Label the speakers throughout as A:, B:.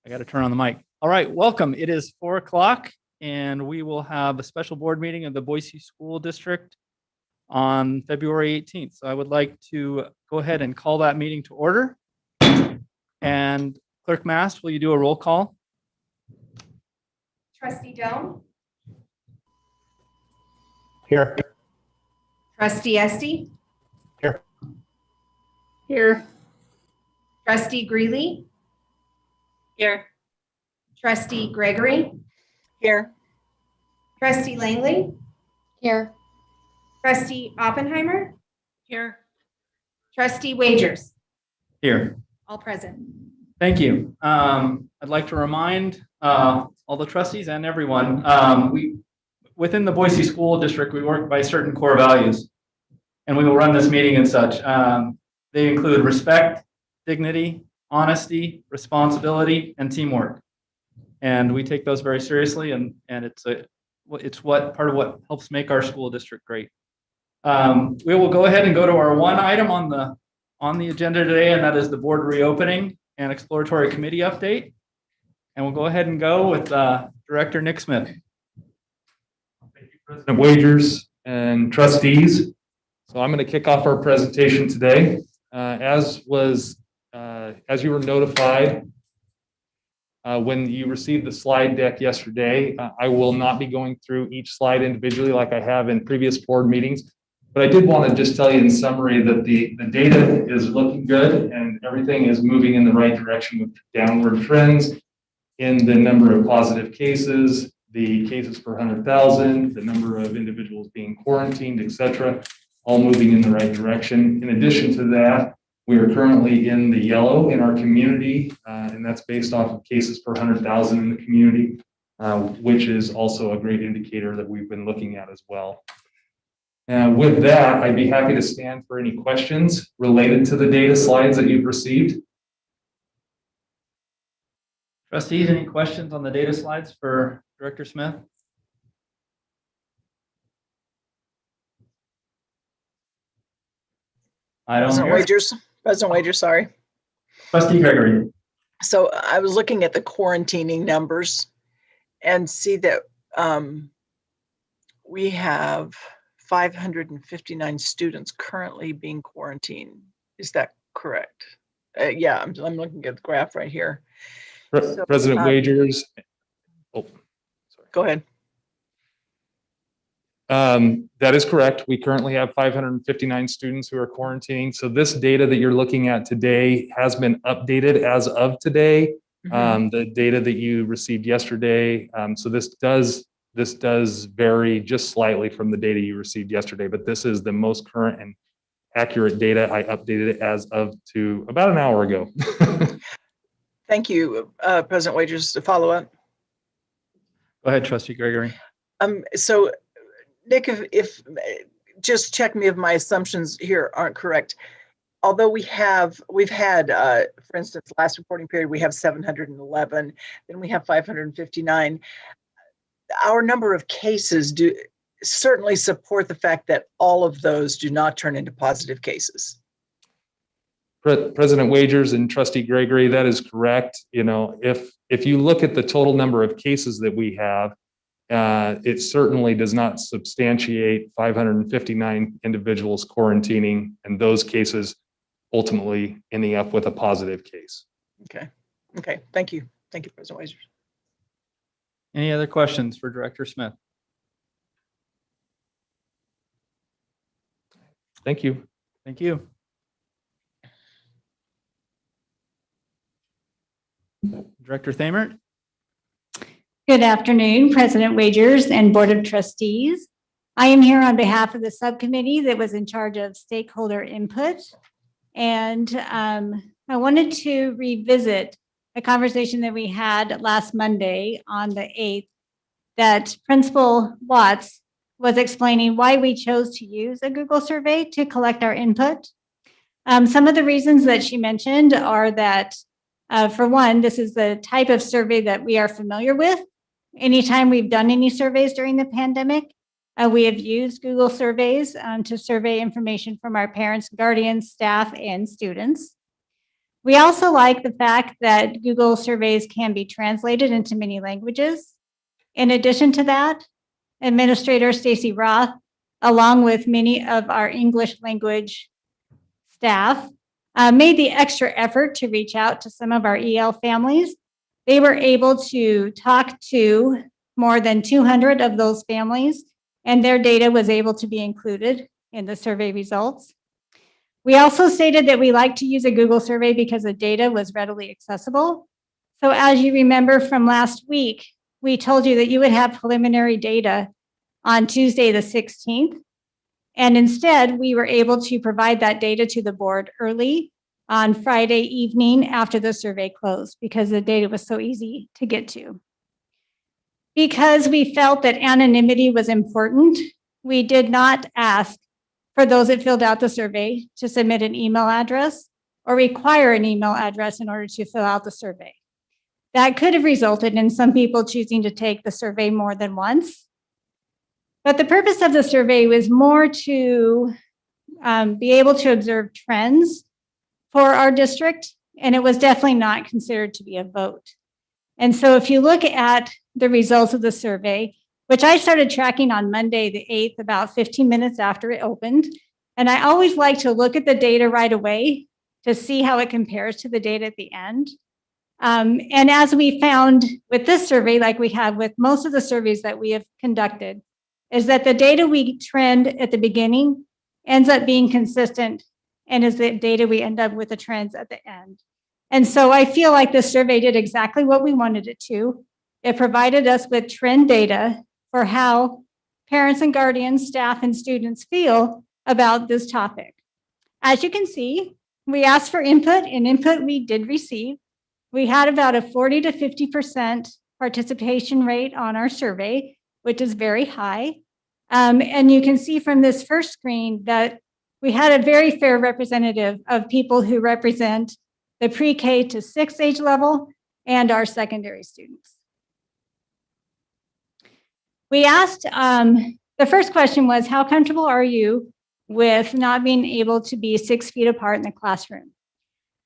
A: I got to turn on the mic. All right, welcome. It is 4 o'clock and we will have a special board meeting of the Boise School District on February 18th. So I would like to go ahead and call that meeting to order. And Clerk Mast, will you do a roll call?
B: Trustee Doan?
A: Here.
B: Trustee Esty?
A: Here.
B: Here. Trustee Greeley?
C: Here.
B: Trustee Gregory?
C: Here.
B: Trustee Langley?
C: Here.
B: Trustee Oppenheimer?
C: Here.
B: Trustee Wagers?
A: Here.
B: All present.
A: Thank you. I'd like to remind all the trustees and everyone, within the Boise School District, we work by certain core values, and we will run this meeting and such. They include respect, dignity, honesty, responsibility, and teamwork. And we take those very seriously, and it's part of what helps make our school district great. We will go ahead and go to our one item on the agenda today, and that is the board reopening and exploratory committee update. And we'll go ahead and go with Director Nick Smith.
D: Thank you, President Wagers and trustees. So I'm going to kick off our presentation today. As you were notified when you received the slide deck yesterday, I will not be going through each slide individually like I have in previous board meetings. But I did want to just tell you in summary that the data is looking good and everything is moving in the right direction with downward trends in the number of positive cases, the cases per 100,000, the number of individuals being quarantined, etc., all moving in the right direction. In addition to that, we are currently in the yellow in our community, and that's based off of cases per 100,000 in the community, which is also a great indicator that we've been looking at as well. And with that, I'd be happy to stand for any questions related to the data slides that you've received.
A: Trustees, any questions on the data slides for Director Smith? I don't hear.
C: President Wagers, sorry.
A: Trustee Gregory.
C: So I was looking at the quarantining numbers and see that we have 559 students currently being quarantined. Is that correct? Yeah, I'm looking at the graph right here.
D: President Wagers. Oh, sorry.
C: Go ahead.
D: That is correct. We currently have 559 students who are quarantining. So this data that you're looking at today has been updated as of today. The data that you received yesterday. So this does vary just slightly from the data you received yesterday, but this is the most current and accurate data. I updated it as of to about an hour ago.
C: Thank you, President Wagers. To follow up.
A: Go ahead, Trustee Gregory.
C: So Nick, if just check me if my assumptions here aren't correct. Although we've had, for instance, last reporting period, we have 711, then we have 559. Our number of cases do certainly support the fact that all of those do not turn into positive cases.
D: President Wagers and Trustee Gregory, that is correct. You know, if you look at the total number of cases that we have, it certainly does not substantiate 559 individuals quarantining and those cases ultimately ending up with a positive case.
C: Okay. Thank you, President Wagers.
A: Any other questions for Director Smith?
D: Thank you.
A: Thank you. Director Thamert.
E: Good afternoon, President Wagers and Board of Trustees. I am here on behalf of the subcommittee that was in charge of stakeholder input. And I wanted to revisit a conversation that we had last Monday on the 8th that Principal Watts was explaining why we chose to use a Google survey to collect our input. Some of the reasons that she mentioned are that, for one, this is the type of survey that we are familiar with. Anytime we've done any surveys during the pandemic, we have used Google surveys to survey information from our parents, guardians, staff, and students. We also like the fact that Google surveys can be translated into many languages. In addition to that, Administrator Stacy Roth, along with many of our English language staff, made the extra effort to reach out to some of our EL families. They were able to talk to more than 200 of those families, and their data was able to be included in the survey results. We also stated that we like to use a Google survey because the data was readily accessible. So as you remember from last week, we told you that you would have preliminary data on Tuesday, the 16th. And instead, we were able to provide that data to the board early on Friday evening after the survey closed because the data was so easy to get to. Because we felt that anonymity was important, we did not ask for those that filled out the survey to submit an email address or require an email address in order to fill out the survey. That could have resulted in some people choosing to take the survey more than once. But the purpose of the survey was more to be able to observe trends for our district, and it was definitely not considered to be a vote. And so if you look at the results of the survey, which I started tracking on Monday, the 8th, about 15 minutes after it opened, and I always like to look at the data right away to see how it compares to the data at the end. And as we found with this survey, like we have with most of the surveys that we have conducted, is that the data we trend at the beginning ends up being consistent and is the data we end up with the trends at the end. And so I feel like this survey did exactly what we wanted it to. It provided us with trend data for how parents and guardians, staff, and students feel about this topic. As you can see, we asked for input, and input we did receive. We had about a 40 to 50% participation rate on our survey, which is very high. And you can see from this first screen that we had a very fair representative of people who represent the pre-K to 6 age level and our secondary students. We asked, the first question was, how comfortable are you with not being able to be 6 feet apart in the classroom?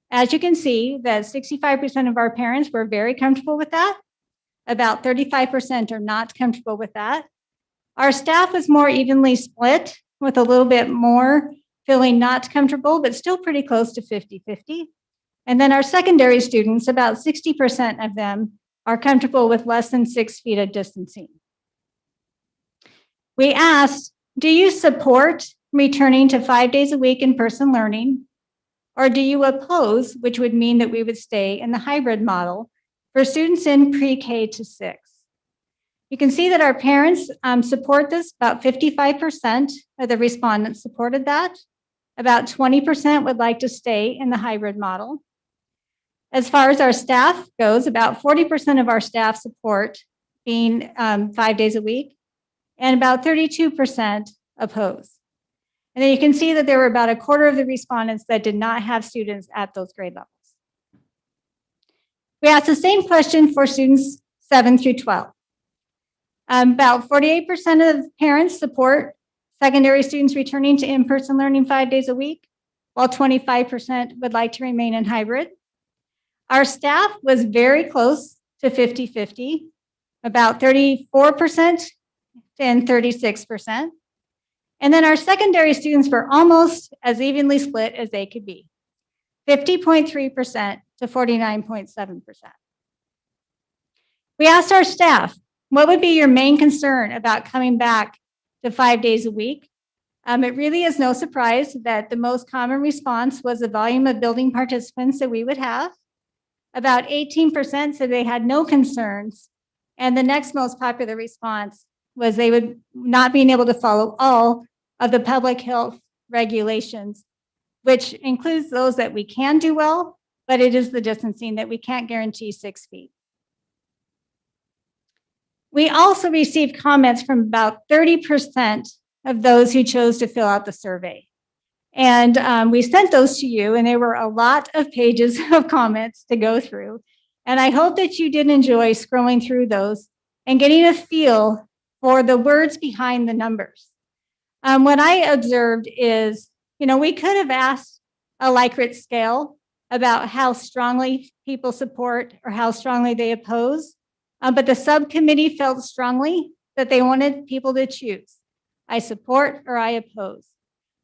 E: As you can see, that 65% of our parents were very comfortable with that. About 35% are not comfortable with that. Our staff was more evenly split, with a little bit more feeling not comfortable, but still pretty close to 50-50. And then our secondary students, about 60% of them are comfortable with less than 6 feet of distancing. We asked, do you support returning to 5 days a week in-person learning? Or do you oppose, which would mean that we would stay in the hybrid model for students in pre-K to 6? You can see that our parents support this. About 55% of the respondents supported that. About 20% would like to stay in the hybrid model. As far as our staff goes, about 40% of our staff support being 5 days a week, and about 32% oppose. And then you can see that there were about a quarter of the respondents that did not have students at those grade levels. We asked the same question for students 7 through 12. About 48% of parents support secondary students returning to in-person learning 5 days a week, while 25% would like to remain in hybrid. Our staff was very close to 50-50, about 34% and 36%. And then our secondary students were almost as evenly split as they could be, 50.3% to 49.7%. We asked our staff, what would be your main concern about coming back to 5 days a week? It really is no surprise that the most common response was the volume of building participants that we would have. About 18% said they had no concerns. And the next most popular response was they would not being able to follow all of the public health regulations, which includes those that we can do well, but it is the distancing that we can't guarantee 6 feet. We also received comments from about 30% of those who chose to fill out the survey. And we sent those to you, and there were a lot of pages of comments to go through. And I hope that you did enjoy scrolling through those and getting a feel for the words behind the numbers. What I observed is, we could have asked a Likert scale about how strongly people support or how strongly they oppose. But the subcommittee felt strongly that they wanted people to choose. I support or I oppose.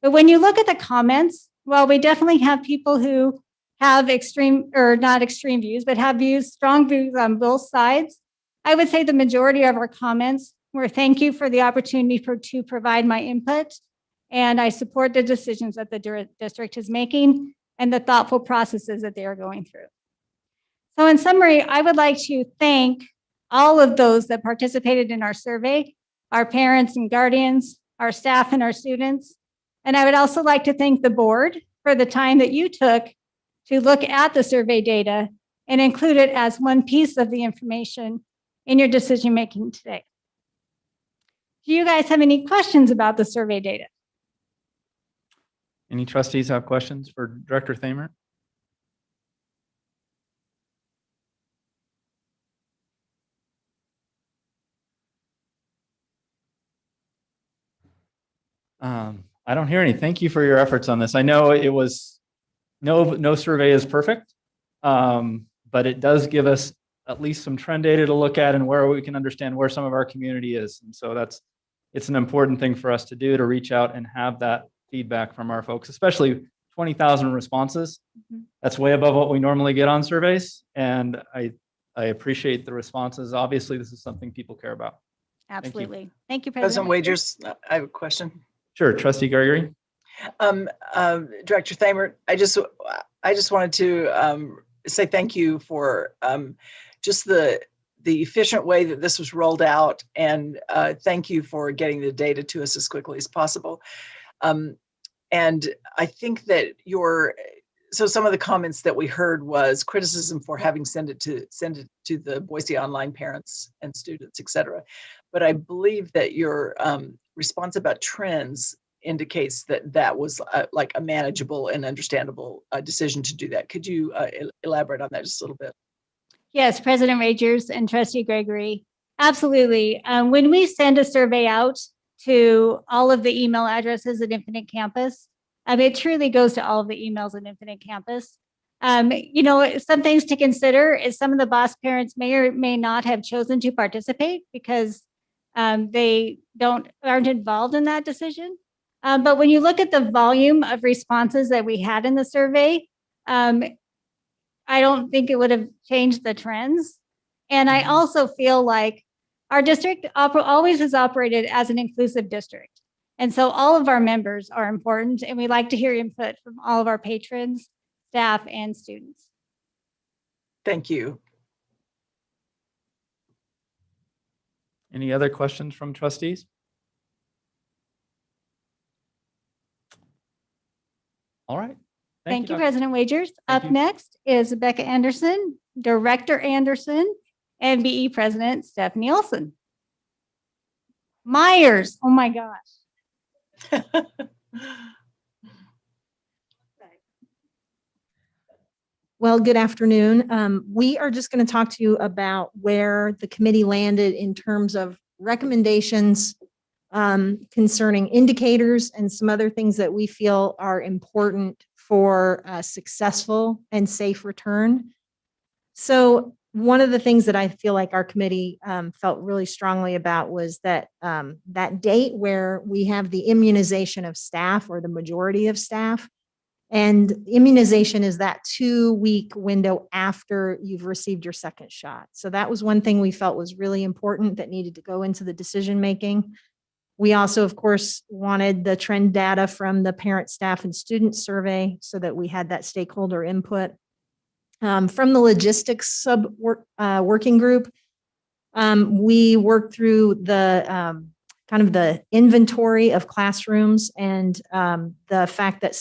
E: But when you look at the comments, well, we definitely have people who have extreme, or not extreme views, but have views, strong views on both sides. I would say the majority of our comments were thank you for the opportunity to provide my input. And I support the decisions that the district is making and the thoughtful processes that they are going through. So in summary, I would like to thank all of those that participated in our survey, our parents and guardians, our staff and our students. And I would also like to thank the board for the time that you took to look at the survey data and include it as one piece of the information in your decision-making today. Do you guys have any questions about the survey data?
A: Any trustees have questions for Director Thamer? I don't hear any. Thank you for your efforts on this. I know it was, no survey is perfect, but it does give us at least some trend data to look at and where we can understand where some of our community is. And so it's an important thing for us to do, to reach out and have that feedback from our folks, especially 20,000 responses. That's way above what we normally get on surveys. And I appreciate the responses. Obviously, this is something people care about.
E: Absolutely. Thank you,
C: President
E: President.
C: Wagers, I have a question.
A: Sure, Trustee Gregory.
C: Director Thamer, I just wanted to say thank you for just the efficient way that this was rolled out, and thank you for getting the data to us as quickly as possible. And I think that so some of the comments that we heard was criticism for having sent it to the Boise online parents and students, et cetera. But I believe that your response about trends indicates that was like a manageable and understandable decision to do that. Could you elaborate on that just a little bit?
E: Yes, President Wagers and Trustee Gregory. Absolutely. When we send a survey out to all of the email addresses at Infinite Campus, it truly goes to all of the emails at Infinite Campus. Some things to consider is some of the boss parents may or may not have chosen to participate because they aren't involved in that decision. But when you look at the volume of responses that we had in the survey, I don't think it would have changed the trends. And I also feel like our district always has operated as an inclusive district. And so all of our members are important, and we like to hear input from all of our patrons, staff, and students.
C: Thank you.
A: Any other questions from trustees? All right.
E: Thank you,
A: Dr.
E: President Wagers.
A: Thank
E: Up
A: you.
E: next is Becca Anderson, Director Anderson, and BE President Stephanie Olson. Myers, oh my gosh.
F: Well, good afternoon. We are just going to talk to you about where the committee landed in terms of recommendations concerning indicators and some other things that we feel are important for a successful and safe return. So one of the things that I feel like our committee felt really strongly about was that that date where we have the immunization of staff, or the majority of staff. And immunization is that 2-week window after you've received your second shot. So that was one thing we felt was really important that needed to go into the decision-making. We also, of course, wanted the trend data from the parent, staff, and student survey so that we had that stakeholder input. From the logistics working group, we worked through the kind of the inventory of classrooms and the fact that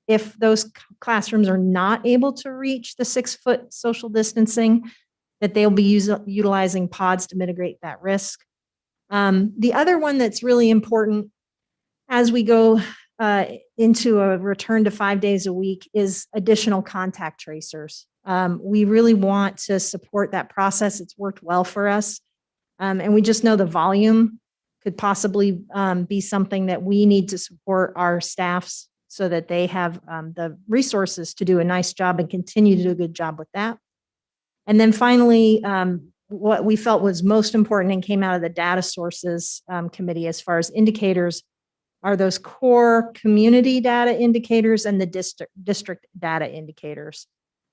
F: if those classrooms are not able to reach the 6-foot social distancing, that they'll be utilizing pods to mitigate that risk. The other one that's really important as we go into a return to 5 days a week is additional contact tracers. We really want to support that process. It's worked well for us. And we just know the volume could possibly be something that we need to support our staff's so that they have the resources to do a nice job and continue to do a good job with that. And then finally, what we felt was most important and came out of the data sources committee as far as indicators are those core community data indicators and the district data indicators,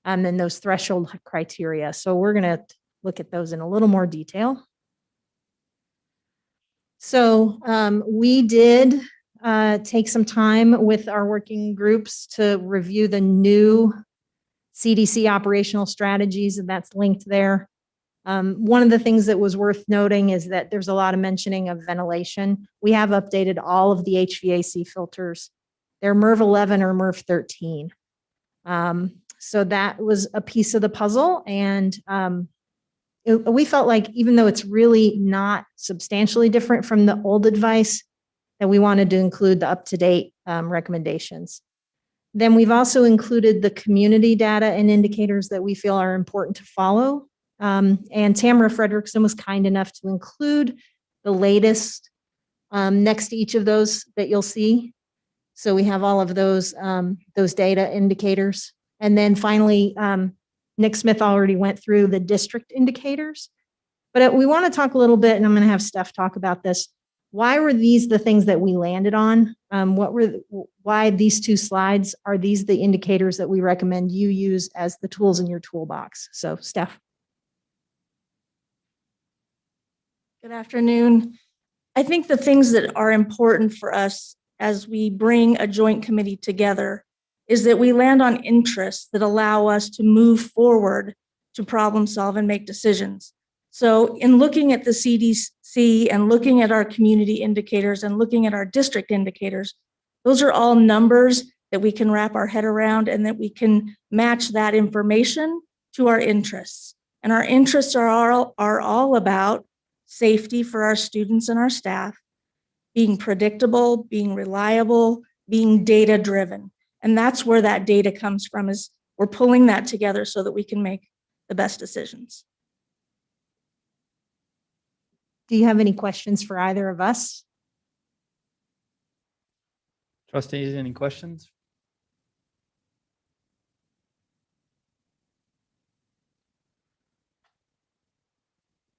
F: and then those threshold criteria. So we're going to look at those in a little more detail. So we did take some time with our working groups to review the new CDC Operational Strategies, and that's linked there. One of the things that was worth noting is that there's a lot of mentioning of ventilation. We have updated all of the HVAC filters. They're MERV 11 or MERV 13. So that was a piece of the puzzle. And we felt like even though it's really not substantially different from the old advice, that we wanted to include the up-to-date recommendations. Then we've also included the community data and indicators that we feel are important to follow. And Tamara Frederickson was kind enough to include the latest next to each of those that you'll see. So we have all of those data indicators. And then finally, Nick Smith already went through the district indicators. But we want to talk a little bit, and I'm going to have Steph talk about this. Why were these the things that we landed on? Why these two slides? Are these the indicators that we recommend you use as the tools in your toolbox? So Steph.
G: Good afternoon. I think the things that are important for us as we bring a joint committee together is that we land on interests that allow us to move forward to problem solve and make decisions. So in looking at the CDC and looking at our community indicators and looking at our district indicators, those are all numbers that we can wrap our head around and that we can match that information to our interests. And our interests are all about safety for our students and our staff, being predictable, being reliable, being data-driven. And that's where that data comes from, is we're pulling that together so that we can make the best decisions.
F: Do you have any questions for either of us?
A: Trustees, any questions?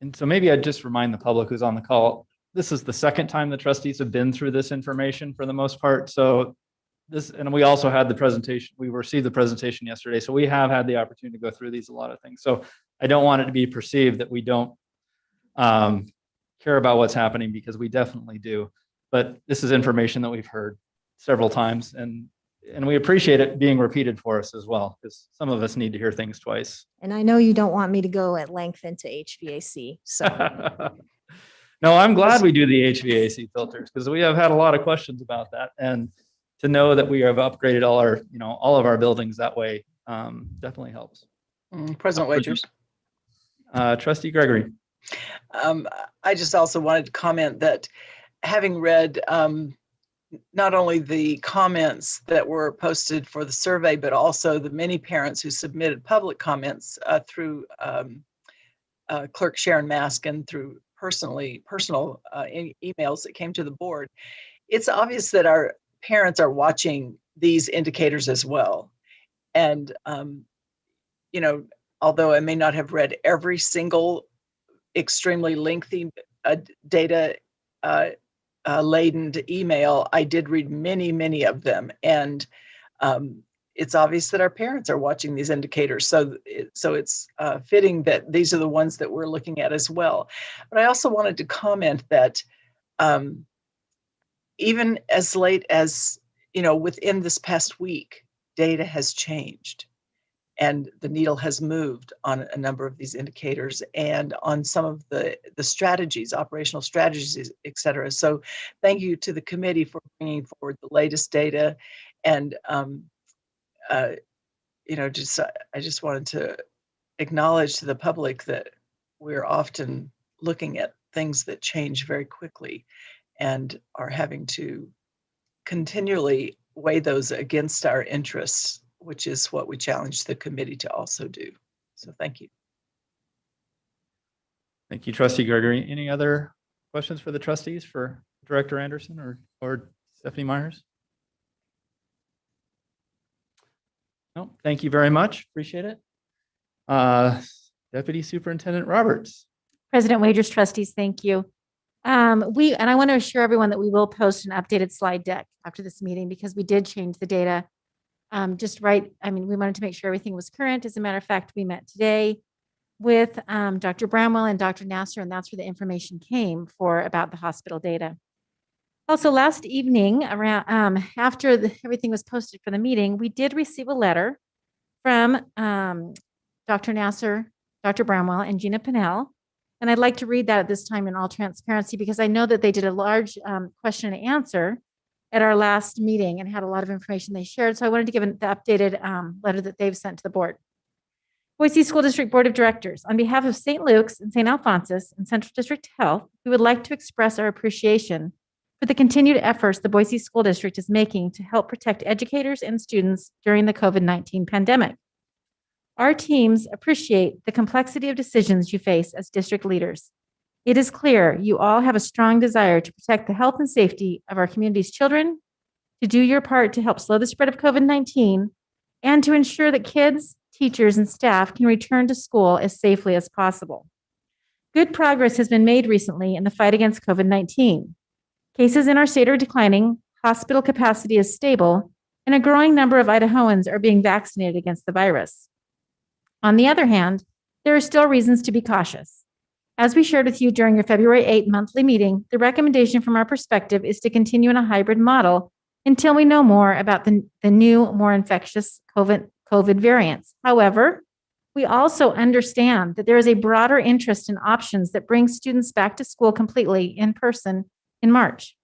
A: And so maybe I'd just remind the public who's on the call, this is the second time the trustees have been through this information for the most part. So this, and we also had the presentation, we received the presentation yesterday. So we have had the opportunity to go through a lot of things. So I don't want it to be perceived that we don't care about what's happening, because we definitely do. But this is information that we've heard several times, and we appreciate it being repeated for us as well, because some of us need to hear things twice.
F: And I know you don't want me to go at length into HVAC, so.
A: No, I'm glad we do the HVAC filters, because we have had a lot of questions about that, and to know that we have upgraded all of our buildings that way definitely helps.
C: President Wagers.
A: Trustee Gregory.
C: I just also wanted to comment that having read not only the comments that were posted for the survey, but also the many parents who submitted public comments through Clerk Sharon Mask and through personal emails that came to the board, it's obvious that our parents are watching these indicators as well. And, although I may not have read every single extremely lengthy data laden email, I did read many of them. And it's obvious that our parents are watching these indicators. So it's fitting that these are the ones that we're looking at as well. But I also wanted to comment that even as late as, within this past week, data has changed. And the needle has moved on a number of these indicators and on some of the strategies, operational strategies, et cetera. So thank you to the committee for bringing forward the latest data. And, I just wanted to acknowledge to the public that we're often looking at things that change very quickly and are having to continually weigh those against our interests, which is what we challenge the committee to also do. So thank you.
A: Thank you, Trustee Gregory. Any other questions for the trustees for Director Anderson or Stephanie Myers? No, thank you very much. Appreciate it. Deputy Superintendent Roberts.
H: President Wagers, trustees, thank you. And I want to assure everyone that we will post an updated slide deck after this meeting because we did change the data just right. I mean, we wanted to make sure everything was current. As a matter of fact, we met today with Dr. Bramwell and Dr. Nasser, and that's where the information came about the hospital data. Also, last evening, around after everything was posted for the meeting, we did receive a letter from Dr. Nasser, Dr. Bramwell, and Gina Pinnell. And I'd like to read that at this time in all transparency, because I know that they did a large question and answer at our last meeting and had a lot of information they shared. So I wanted to give the updated letter that they've sent to the board. Boise School District Board of Directors, on behalf of St. Luke's and St. Alphonsus and Central District Health, we would like to express our appreciation for the continued efforts the Boise School District is making to help protect educators and students during the COVID-19 pandemic. Our teams appreciate the complexity of decisions you face as district leaders. It is clear you all have a strong desire to protect the health and safety of our community's children, to do your part to help slow the spread of COVID-19, and to ensure that kids, teachers, and staff can return to school as safely as possible. Good progress has been made recently in the fight against COVID-19. Cases in our state are declining, hospital capacity is stable, and a growing number of Idahoans are being vaccinated against the virus. On the other hand, there are still reasons to be cautious. As we shared with you during your February 8 monthly meeting, the recommendation from our perspective is to continue in a hybrid model until we know more about the new, more infectious COVID variants. However, we also understand that there is a broader interest in options that bring students back to school completely in person in March.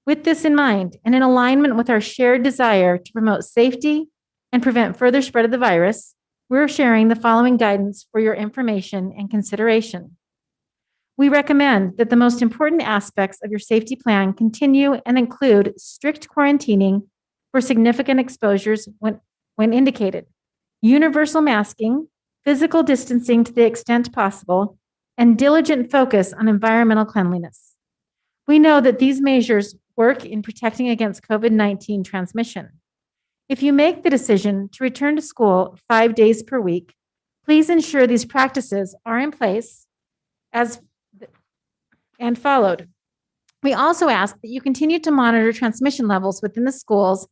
H: With this in mind, and in alignment with our shared desire to promote safety and prevent further spread of the virus, we're sharing the following guidance for your information and consideration. We recommend that the most important aspects of your safety plan continue and include strict quarantining for significant exposures when indicated, universal masking, physical distancing to the extent possible, and diligent focus on environmental cleanliness. We know that these measures work in protecting against COVID-19 transmission. If you make the decision to return to school 5 days per week, please ensure these practices are in place and followed. We also ask that you continue to monitor transmission levels within the schools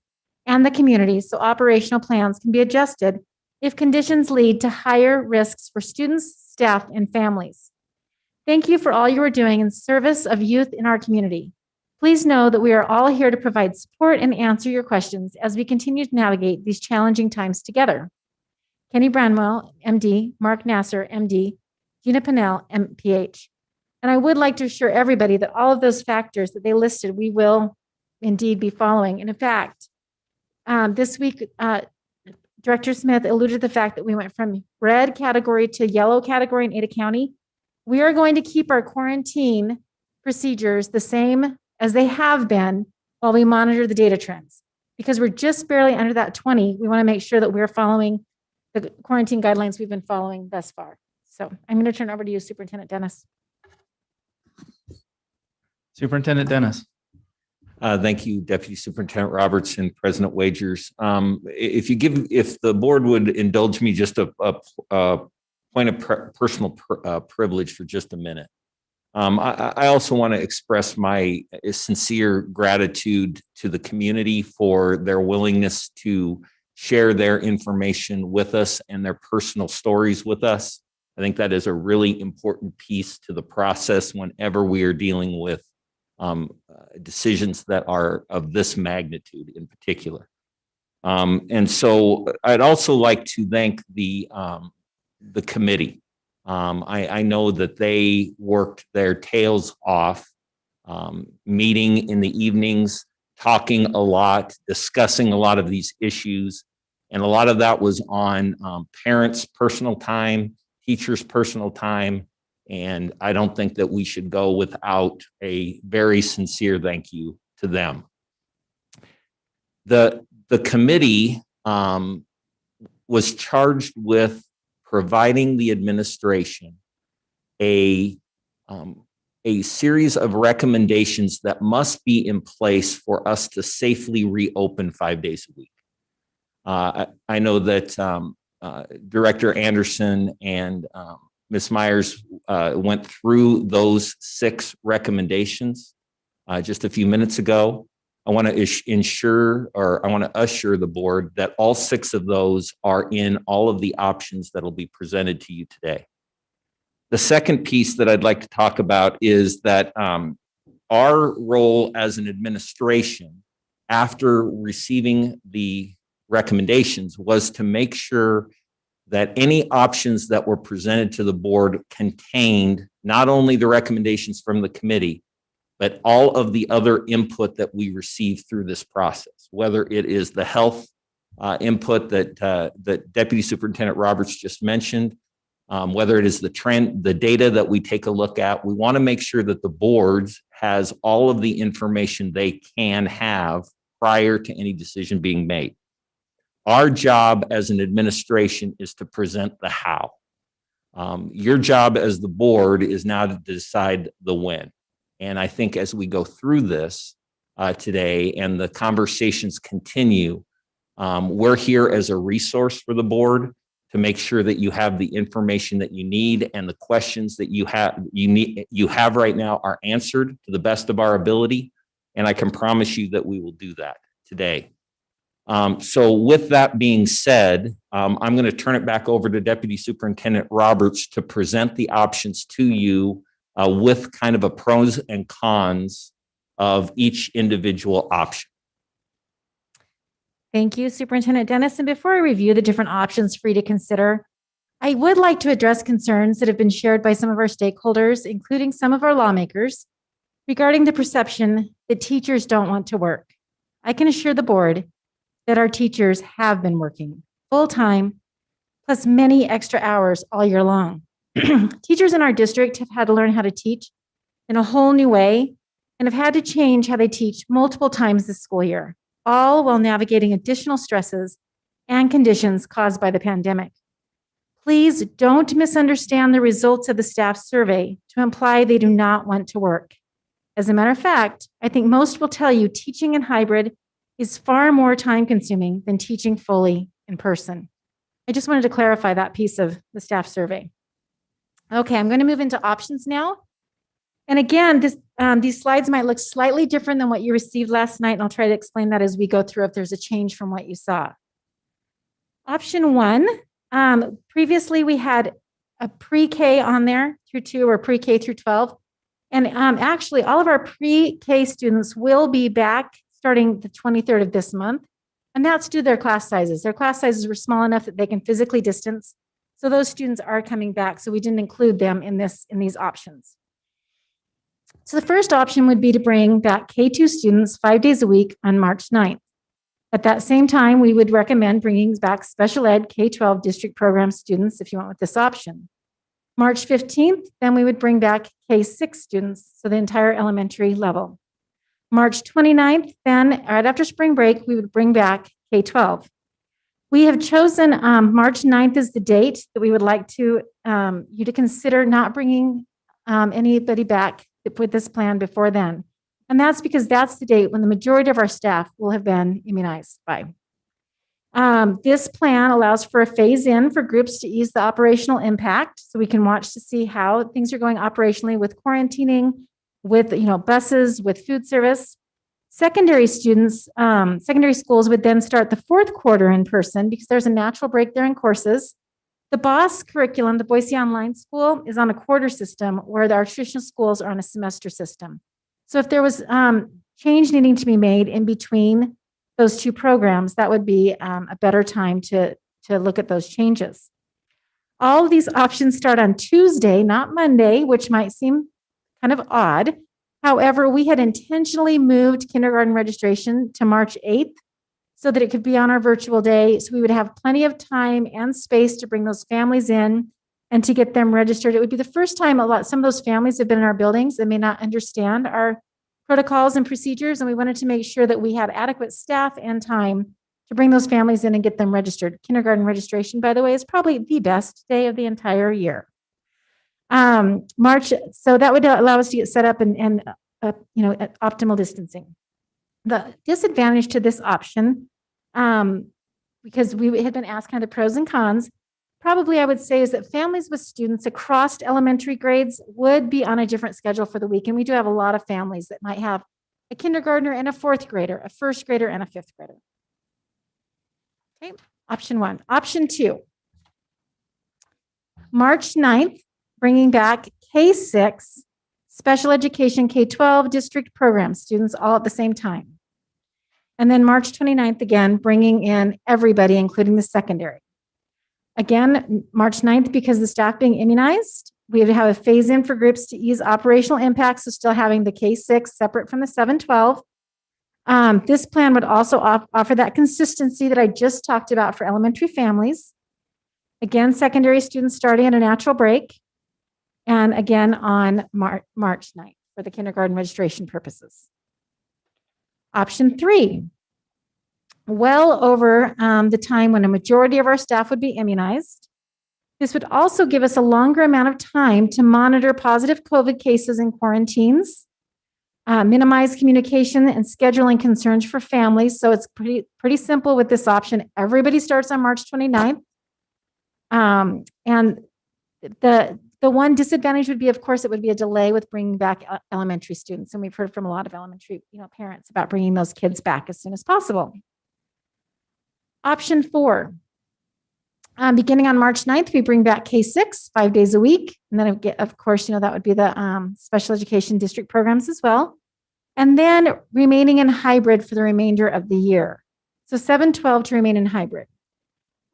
H: and the community so operational plans can be adjusted if conditions lead to higher risks for students, staff, and families. Thank you for all you are doing in service of youth in our community. Please know that we are all here to provide support and answer your questions as we continue to navigate these challenging times together. Kenny Branwell, MD, Mark Nasser, MD, Gina Pinnell, MPH. And I would like to assure everybody that all of those factors that they listed, we will indeed be following. And in fact, this week, Director Smith alluded to the fact that we went from red category to yellow category in Ada County. We are going to keep our quarantine procedures the same as they have been while we monitor the data trends. Because we're just barely under that 20, we want to make sure that we're following the quarantine guidelines we've been following thus far. So I'm going to turn it over to you, Superintendent Dennis.
A: Superintendent Dennis.
I: Thank you, Deputy Superintendent Roberts and President Wagers. If the board would indulge me just a point of personal privilege for just a minute. I also want to express my sincere gratitude to the community for their willingness to share their information with us and their personal stories with us. I think that is a really important piece to the process whenever we are dealing with decisions that are of this magnitude in particular. And so I'd also like to thank the committee. I know that they worked their tails off, meeting in the evenings, talking a lot, discussing a lot of these issues. And a lot of that was on parents' personal time, teachers' personal time. And I don't think that we should go without a very sincere thank you to them. The committee was charged with providing the administration a series of recommendations that must be in place for us to safely reopen 5 days a week. I know that Director Anderson and Ms. Myers went through those 6 recommendations just a few minutes ago. I want to assure the board that all 6 of those are in all of the options that will be presented to you today. The second piece that I'd like to talk about is that our role as an administration after receiving the recommendations was to make sure that any options that were presented to the board contained not only the recommendations from the committee, but all of the other input that we received through this process, whether it is the health input that Deputy Superintendent Roberts just mentioned, whether it is the data that we take a look at. We want to make sure that the boards has all of the information they can have prior to any decision being made. Our job as an administration is to present the how. Your job as the board is now to decide the when. And I think as we go through this today and the conversations continue, we're here as a resource for the board to make sure that you have the information that you need and the questions that you have right now are answered to the best of our ability. And I can promise you that we will do that today. So with that being said, I'm going to turn it back over to Deputy Superintendent Roberts to present the options to you with kind of a pros and cons of each individual option.
H: Thank you, Superintendent Dennis. And before I review the different options for you to consider, I would like to address concerns that have been shared by some of our stakeholders, including some of our lawmakers, regarding the perception that teachers don't want to work. I can assure the board that our teachers have been working full-time, plus many extra hours all year long. Teachers in our district have had to learn how to teach in a whole new way and have had to change how they teach multiple times this school year, all while navigating additional stresses and conditions caused by the pandemic. Please don't misunderstand the results of the staff survey to imply they do not want to work. As a matter of fact, I think most will tell you teaching in hybrid is far more time consuming than teaching fully in person. I just wanted to clarify that piece of the staff survey. Okay, I'm going to move into options now. And again, these slides might look slightly different than what you received last night, and I'll try to explain that as we go through if there's a change from what you saw. Option 1, previously we had a pre-K on there through 2 or pre-K through 12. And actually all of our pre-K students will be back starting the 23rd of this month. And that's due to their class sizes. Their class sizes were small enough that they can physically distance. So those students are coming back. So we didn't include them in these options. So the first option would be to bring back K2 students 5 days a week on March 9th. At that same time, we would recommend bringing back special ed K-12 district program students if you went with this option. March 15th, then we would bring back K-6 students, so the entire elementary level. March 29th, then right after spring break, we would bring back K-12. We have chosen March 9th as the date that we would like to you to consider not bringing anybody back with this plan before then. And that's because that's the date when the majority of our staff will have been immunized by. This plan allows for a phase in for groups to ease the operational impact. So we can watch to see how things are going operationally with quarantining, with buses, with food service. Secondary students, secondary schools would then start the 4th quarter in person because there's a natural break there in courses. The BOSS curriculum, the Boise Online School, is on a quarter system where our traditional schools are on a semester system. So if there was change needing to be made in between those two programs, that would be a better time to look at those changes. All of these options start on Tuesday, not Monday, which might seem kind of odd. However, we had intentionally moved kindergarten registration to March 8th so that it could be on our virtual day. So we would have plenty of time and space to bring those families in and to get them registered. It would be the first time some of those families have been in our buildings and may not understand our protocols and procedures. And we wanted to make sure that we had adequate staff and time to bring those families in and get them registered. Kindergarten registration, by the way, is probably the best day of the entire year. March, so that would allow us to get set up and at optimal distancing. The disadvantage to this option because we had been asked kind of the pros and cons, probably I would say is that families with students across elementary grades would be on a different schedule for the week. And we do have a lot of families that might have a kindergartner and a fourth grader, a first grader and a fifth grader. Okay, option one. Option two, March 9th, bringing back K-6, special education K-12 district program students all at the same time. And then March 29th, again, bringing in everybody, including the secondary. Again, March 9th, because the staff being immunized, we would have a phase in for groups to ease operational impacts of still having the K-6 separate from the 7-12. This plan would also offer that consistency that I just talked about for elementary families. Again, secondary students starting at a natural break. And again, on March 9th for the kindergarten registration purposes. Option three, well over the time when a majority of our staff would be immunized. This would also give us a longer amount of time to monitor positive COVID cases and quarantines, minimize communication and scheduling concerns for families. So it's pretty simple with this option. Everybody starts on March 29th. And the one disadvantage would be, of course, it would be a delay with bringing back elementary students. And we've heard from a lot of elementary parents about bringing those kids back as soon as possible. Option four, beginning on March 9th, we bring back K-6 5 days a week. And then, of course, that would be the special education district programs as well. And then remaining in hybrid for the remainder of the year. So 7-12 to remain in hybrid.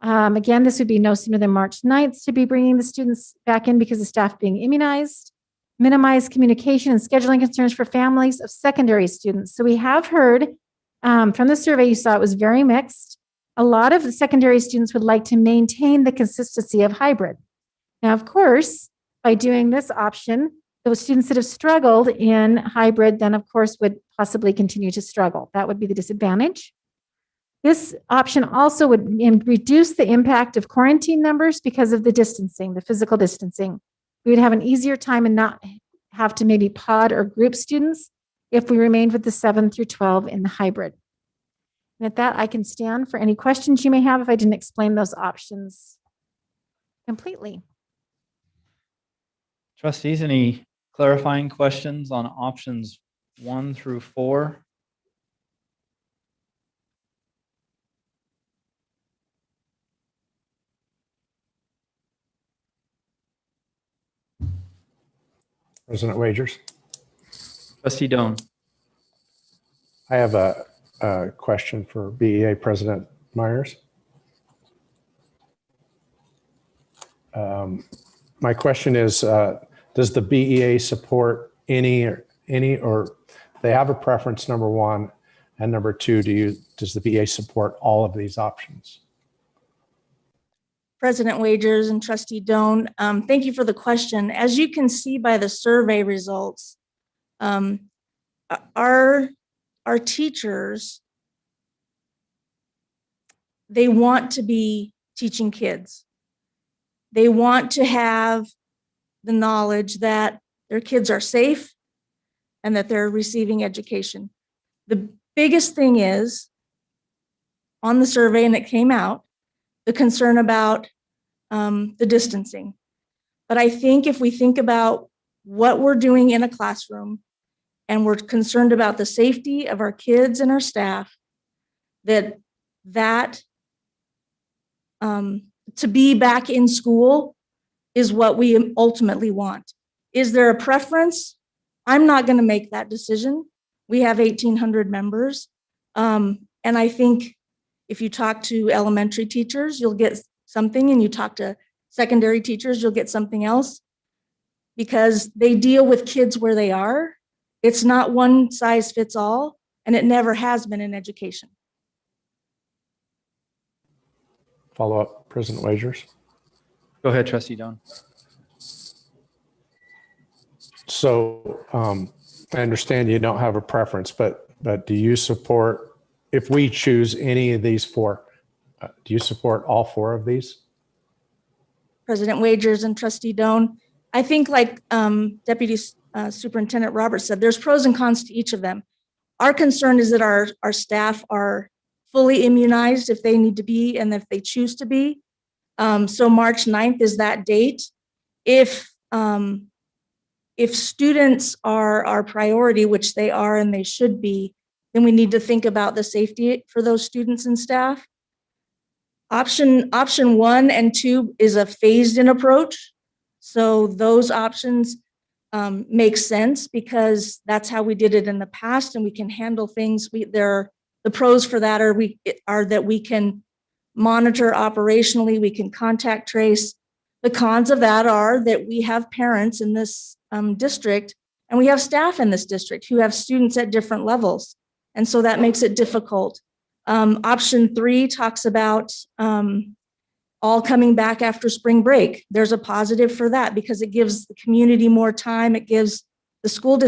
H: Again, this would be no sooner than March 9th to be bringing the students back in because the staff being immunized, minimize communication and scheduling concerns for families of secondary students. So we have heard from the survey, you saw it was very mixed. A lot of the secondary students would like to maintain the consistency of hybrid. Now, of course, by doing this option, those students that have struggled in hybrid then, of course, would possibly continue to struggle. That would be the disadvantage. This option also would reduce the impact of quarantine numbers because of the distancing, the physical distancing. We would have an easier time and not have to maybe pod or group students if we remained with the 7 through 12 in the hybrid. And at that, I can stand for any questions you may have if I didn't explain those options completely.
A: Trustees, any clarifying questions on options 1 through 4?
J: President Wagers.
A: Trustee Doan.
J: I have a question for BEA President Myers. My question is, does the BEA support any or they have a preference, number one, and number two, does the BEA support all of these options?
G: President Wagers and Trustee Doan, thank you for the question. As you can see by the survey results, our teachers, they want to be teaching kids. They want to have the knowledge that their kids are safe and that they're receiving education. The biggest thing is on the survey, and it came out, the concern about the distancing. But I think if we think about what we're doing in a classroom and we're concerned about the safety of our kids and our staff, that to be back in school is what we ultimately want. Is there a preference? I'm not going to make that decision. We have 1,800 members. And I think if you talk to elementary teachers, you'll get something, and you talk to secondary teachers, you'll get something else, because they deal with kids where they are. It's not one size fits all, and it never has been in education.
J: Follow up, President Wagers.
A: Go ahead, Trustee Doan.
J: So I understand you don't have a preference, but do you support, if we choose any of these four, do you support all four of these?
G: President Wagers and Trustee Doan, I think like Deputy Superintendent Roberts said, there's pros and cons to each of them. Our concern is that our staff are fully immunized if they need to be and if they choose to be. So March 9th is that date. If students are our priority, which they are and they should be, then we need to think about the safety for those students and staff. Option 1 and 2 is a phased-in approach. So those options make sense because that's how we did it in the past, and we can handle things. The pros for that are that we can monitor operationally, we can contact trace. The cons of that are that we have parents in this district, and we have staff in this district who have students at different levels. And so that makes it difficult. Option 3 talks about all coming back after spring break. There's a positive for that because it gives the community more time. It gives the school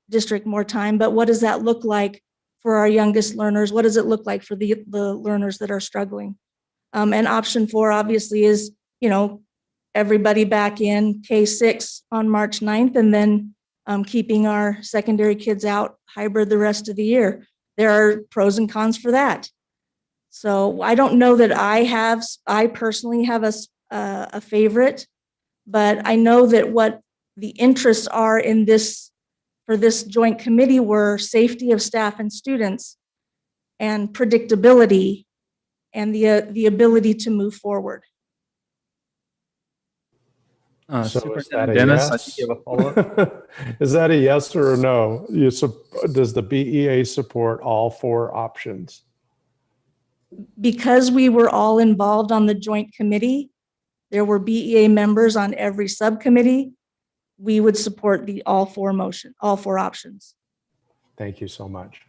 G: district more time. But what does that look like for our youngest learners? What does it look like for the learners that are struggling? And option 4 obviously is, everybody back in K-6 on March 9th, and then keeping our secondary kids out hybrid the rest of the year. There are pros and cons for that. So I don't know that I personally have a favorite, but I know that what the interests are in this, for this joint committee, were safety of staff and students and predictability and the ability to move forward.
J: So is that
A: Superintendent
J: a
A: Dennis, I
J: yes?
A: think you have a follow-up.
J: Is that a yes or a no? Does the BEA support all 4 options?
G: Because we were all involved on the joint committee, there were BEA members on every subcommittee, we would support all 4 options.
J: Thank you so much.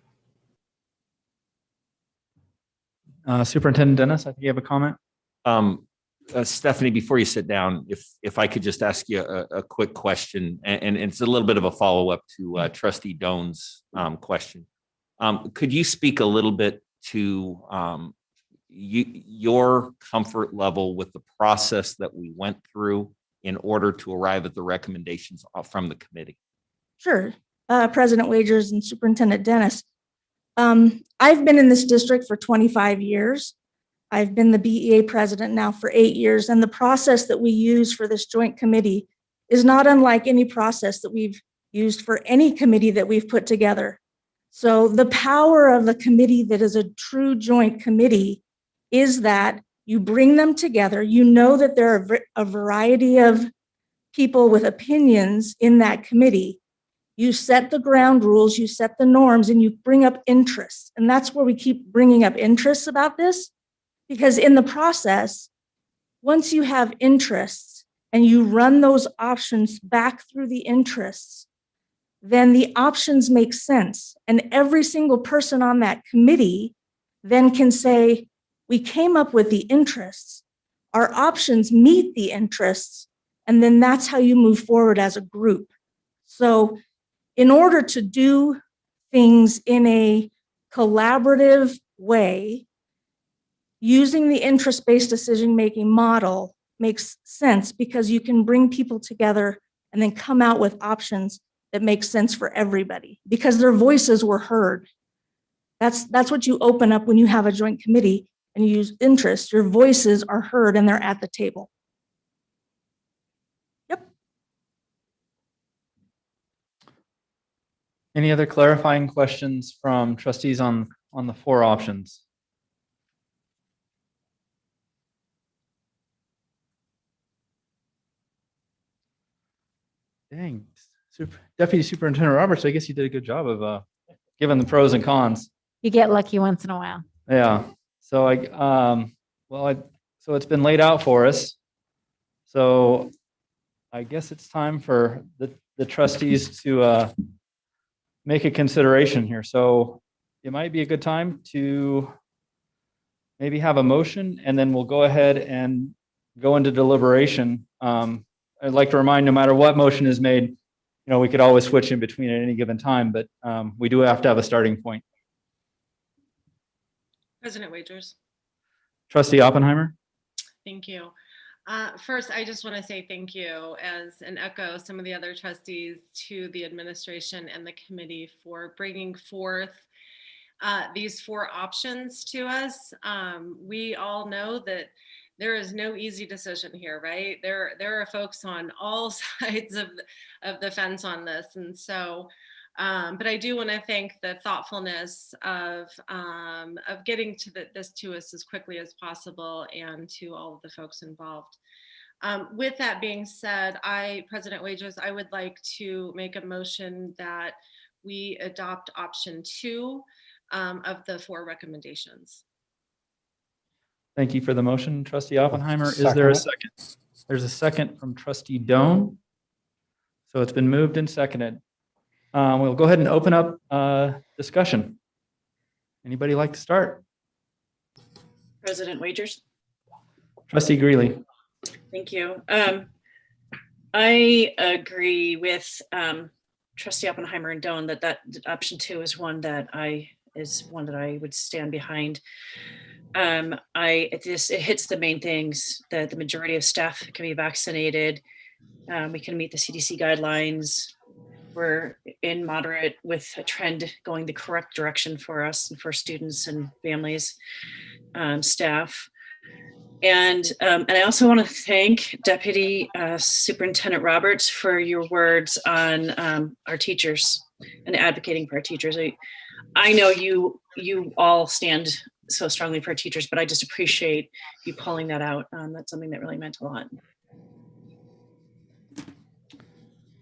A: Superintendent Dennis, I think you have a comment.
I: Stephanie, before you sit down, if I could just ask you a quick question, and it's a little bit of a follow-up to Trustee Doan's question. Could you speak a little bit to your comfort level with the process that we went through in order to arrive at the recommendations from the committee?
G: Sure. President Wagers and Superintendent Dennis. I've been in this district for 25 years. I've been the BEA president now for 8 years, and the process that we use for this joint committee is not unlike any process that we've used for any committee that we've put together. So the power of the committee that is a true joint committee is that you bring them together. You know that there are a variety of people with opinions in that committee. You set the ground rules, you set the norms, and you bring up interests. And that's where we keep bringing up interests about this, because in the process, once you have interests and you run those options back through the interests, then the options make sense. And every single person on that committee then can say, we came up with the interests, our options meet the interests, and then that's how you move forward as a group. So in order to do things in a collaborative way, using the interest-based decision-making model makes sense because you can bring people together and then come out with options that make sense for everybody because their voices were heard. That's what you open up when you have a joint committee and you use interest. Your voices are heard and they're at the table. Yep.
A: Any other clarifying questions from trustees on the 4 options? Dang, Deputy Superintendent Roberts, I guess you did a good job of giving the pros and cons.
H: You get lucky once in a while.
A: Yeah. So so it's been laid out for us. So I guess it's time for the trustees to make a consideration here. So it might be a good time to maybe have a motion, and then we'll go ahead and go into deliberation. I'd like to remind, no matter what motion is made, we could always switch in between at any given time, but we do have to have a starting point.
K: President Wagers.
A: Trustee Oppenheimer.
K: Thank you. First, I just want to say thank you and echo some of the other trustees to the administration and the committee for bringing forth these four options to us. We all know that there is no easy decision here, right? There are folks on all sides of the fence on this. And so, but I do want to thank the thoughtfulness of getting to this to us as quickly as possible, and to all of the folks involved. With that being said, President Wages, I would like to make a motion that we adopt option 2 of the 4 recommendations.
A: Thank you for the motion, Trustee Oppenheimer. Is there a second? There's a second from Trustee Doan. So it's been moved and seconded. We'll go ahead and open up discussion. Anybody like to start?
L: President Wagers.
A: Trustee Greeley.
L: Thank you. I agree with Trustee Oppenheimer and Doan that option 2 is one that I would stand behind. It hits the main things that the majority of staff can be vaccinated. We can meet the CDC guidelines. We're in moderate with a trend going the correct direction for us and for students and families, staff. And I also want to thank Deputy Superintendent Roberts for your words on our teachers and advocating for our teachers. I know you all stand so strongly for our teachers, but I just appreciate you calling that out. That's something that really meant a lot.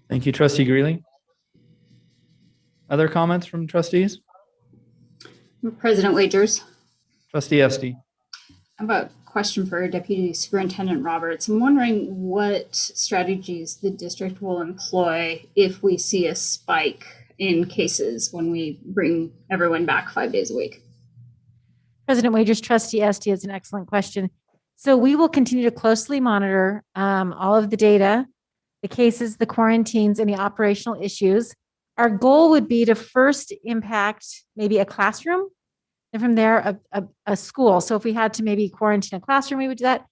A: Thank you, Trustee Greeley. Other comments from trustees?
M: President Wagers.
A: Trustee Esty.
M: I have a question for Deputy Superintendent Roberts. I'm wondering what strategies the district will employ if we see a spike in cases when we bring everyone back 5 days a week.
H: President Wagers, Trustee Esty is an excellent question. So we will continue to closely monitor all of the data, the cases, the quarantines, and the operational issues. Our goal would be to first impact maybe a classroom, and from there, a school. So if we had to maybe quarantine a classroom, we would do that.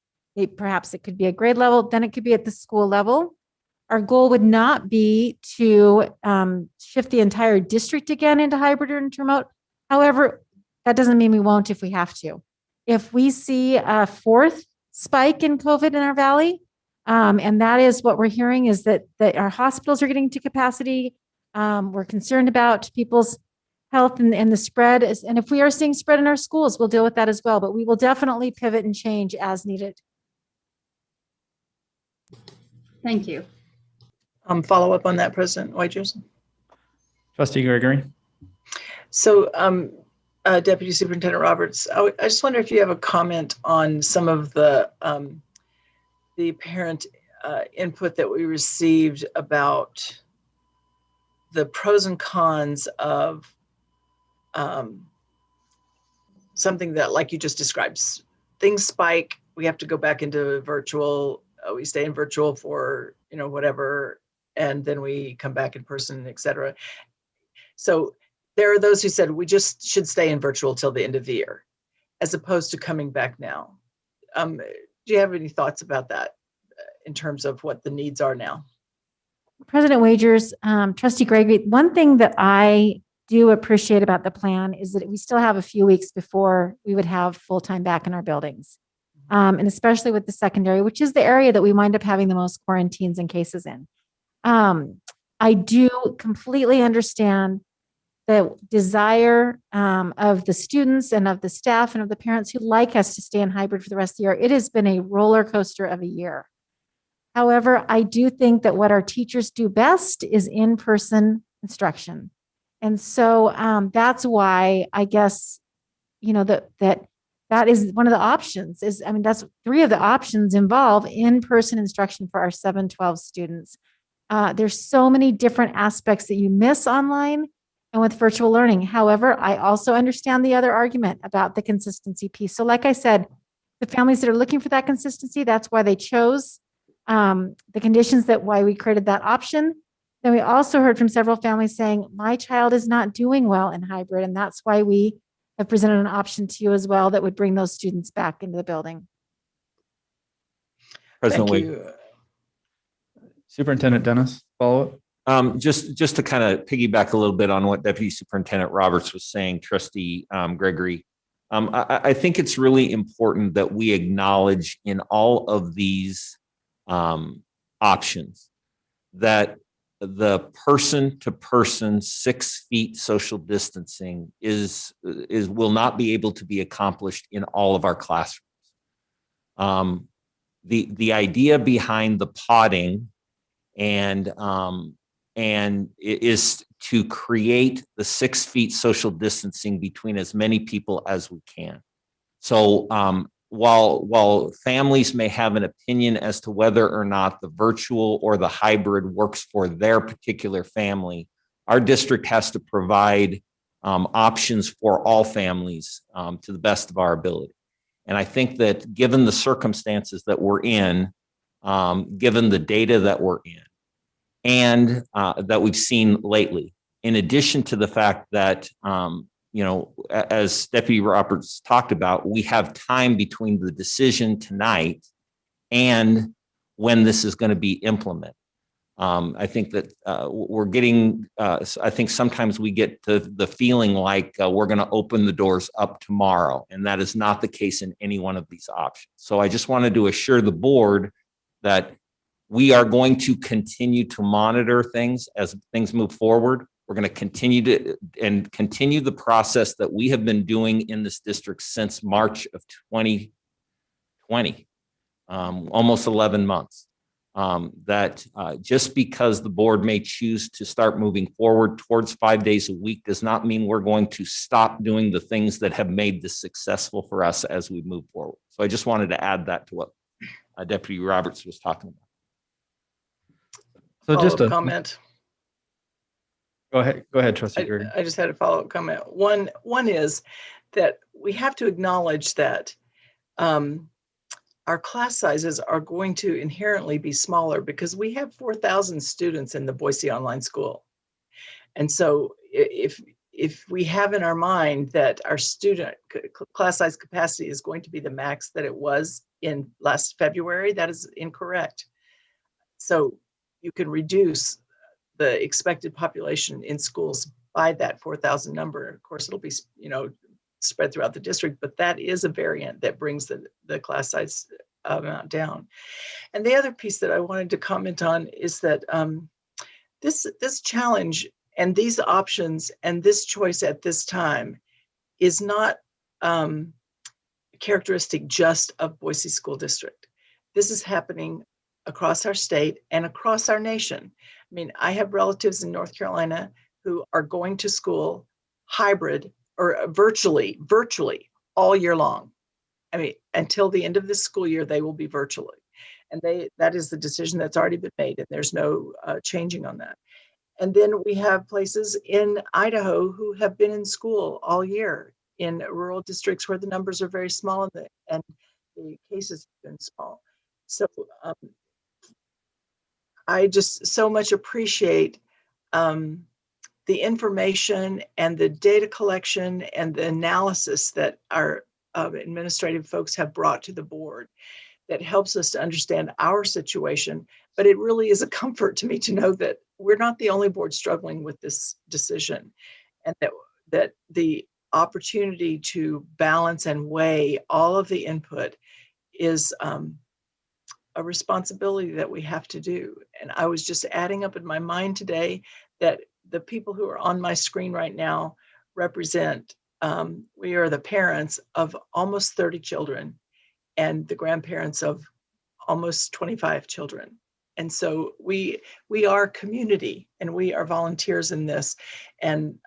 H: Perhaps it could be a grade level, then it could be at the school level. Our goal would not be to shift the entire district again into hybrid or into remote. However, that doesn't mean we won't if we have to. If we see a 4th spike in COVID in our valley, and that is what we're hearing, is that our hospitals are getting to capacity. We're concerned about people's health and the spread. And if we are seeing spread in our schools, we'll deal with that as well. But we will definitely pivot and change as needed.
M: Thank you.
C: Follow up on that, President Wagers.
A: Trustee Gregory.
C: So, Deputy Superintendent Roberts, I just wonder if you have a comment on some of the parent input that we received about the pros and cons of something that, like you just described, things spike, we have to go back into virtual, we stay in virtual for, whatever, and then we come back in person, et cetera. So there are those who said we just should stay in virtual till the end of the year, as opposed to coming back now. Do you have any thoughts about that in terms of what the needs are now?
H: President Wagers, Trustee Gregory, one thing that I do appreciate about the plan is that we still have a few weeks before we would have full-time back in our buildings. And especially with the secondary, which is the area that we wind up having the most quarantines and cases in. I do completely understand the desire of the students and of the staff and of the parents who like us to stay in hybrid for the rest of the year. It has been a roller coaster of a year. However, I do think that what our teachers do best is in-person instruction. And so that's why I guess, that is one of the options that's 3 of the options involve in-person instruction for our 712 students. There's so many different aspects that you miss online and with virtual learning. However, I also understand the other argument about the consistency piece. So like I said, the families that are looking for that consistency, that's why they chose the conditions why we created that option. Then we also heard from several families saying, my child is not doing well in hybrid. And that's why we have presented an option to you as well that would bring those students back into the building.
I: President
C: Thank
I: Wade.
C: you.
A: Superintendent Dennis, follow up.
I: Just to kind of piggyback a little bit on what Deputy Superintendent Roberts was saying, Trustee Gregory, I think it's really important that we acknowledge in all of these options that the person-to-person 6 feet social distancing will not be able to be accomplished in all of our classrooms. The idea behind the podding and is to create the 6 feet social distancing between as many people as we can. So while families may have an opinion as to whether or not the virtual or the hybrid works for their particular family, our district has to provide options for all families to the best of our ability. And I think that given the circumstances that we're in, given the data that we're in, and that we've seen lately, in addition to the fact that, as Deputy Roberts talked about, we have time between the decision tonight and when this is going to be implemented. I think that we're getting, I think sometimes we get the feeling like we're going to open the doors up tomorrow, and that is not the case in any one of these options. So I just wanted to assure the board that we are going to continue to monitor things as things move forward. We're going to continue the process that we have been doing in this district since March of 2020, almost 11 months. Just because the board may choose to start moving forward towards 5 days a week does not mean we're going to stop doing the things that have made this successful for us as we move forward. So I just wanted to add that to what Deputy Roberts was talking about.
A: So just a
C: comment.
A: Go ahead, Trustee Greeley.
C: I just had a follow-up comment. One is that we have to acknowledge that our class sizes are going to inherently be smaller because we have 4,000 students in the Boise online school. And so if we have in our mind that our student class size capacity is going to be the max that it was in last February, that is incorrect. So you can reduce the expected population in schools by that 4,000 number. Of course, it'll be, spread throughout the district, but that is a variant that brings the class size amount down. And the other piece that I wanted to comment on is that this challenge and these options and this choice at this time is not characteristic just of Boise School District. This is happening across our state and across our nation. I mean, I have relatives in North Carolina who are going to school hybrid or virtually all year long. I mean, until the end of this school year, they will be virtually. And that is the decision that's already been made, and there's no changing on that. And then we have places in Idaho who have been in school all year in rural districts where the numbers are very small and the cases have been small. So I just so much appreciate the information and the data collection and the analysis that our administrative folks have brought to the board that helps us to understand our situation. But it really is a comfort to me to know that we're not the only board struggling with this decision, and that the opportunity to balance and weigh all of the input is a responsibility that we have to do. And I was just adding up in my mind today that the people who are on my screen right now represent, we are the parents of almost 30 children and the grandparents of almost 25 children. And so we are community and we are volunteers in this. And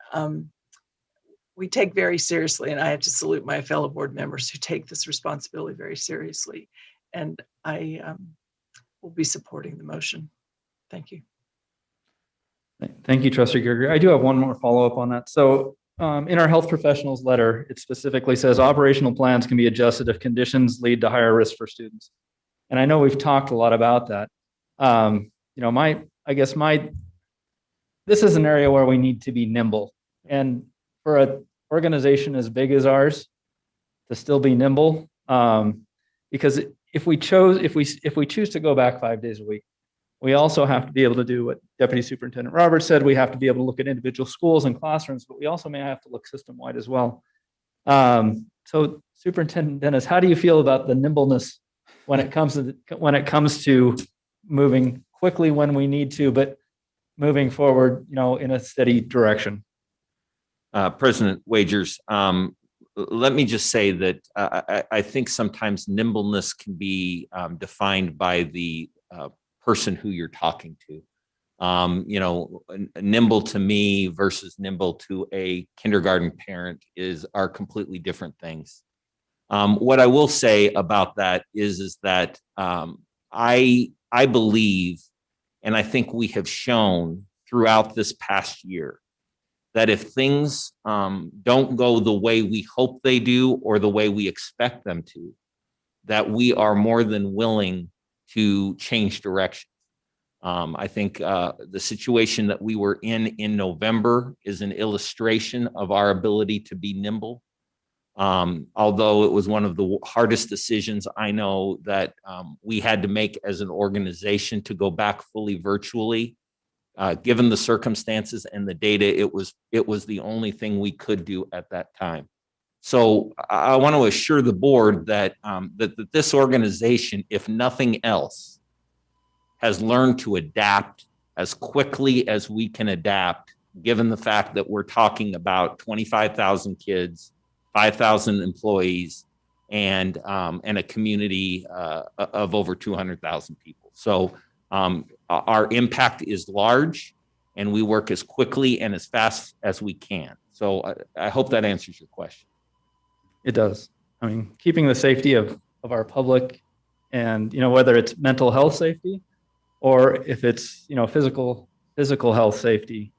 C: we take very seriously, and I have to salute my fellow board members who take this responsibility very seriously. And I will be supporting the motion. Thank you.
A: Thank you, Trustee Gregory. I do have one more follow-up on that. So in our health professionals letter, it specifically says operational plans can be adjusted if conditions lead to higher risk for students. And I know we've talked a lot about that. This is an area where we need to be nimble. And for an organization as big as ours to still be nimble, because if we choose to go back 5 days a week, We also have to be able to do what Deputy Superintendent Roberts said. We have to be able to look at individual schools and classrooms, but we also may have to look system-wide as well. So Superintendent Dennis, how do you feel about the nimbleness when it comes to moving quickly when we need to, but moving forward, in a steady direction?
I: President Wagers, let me just say that I think sometimes nimbleness can be defined by the person who you're talking to. Nimble to me versus nimble to a kindergarten parent are completely different things. What I will say about that is that I believe, and I think we have shown throughout this past year, that if things don't go the way we hope they do or the way we expect them to, that we are more than willing to change direction. I think the situation that we were in November is an illustration of our ability to be nimble. Although it was one of the hardest decisions I know that we had to make as an organization to go back fully virtually. Given the circumstances and the data, it was the only thing we could do at that time. So I want to assure the board that that this organization, if nothing else, has learned to adapt as quickly as we can adapt, given the fact that we're talking about 25,000 kids, 5,000 employees, and a community of over 200,000 people. So our impact is large, and we work as quickly and as fast as we can. So I hope that answers your question.
A: It does. I mean, keeping the safety of our public, and whether it's mental health safety or if it's physical health safety,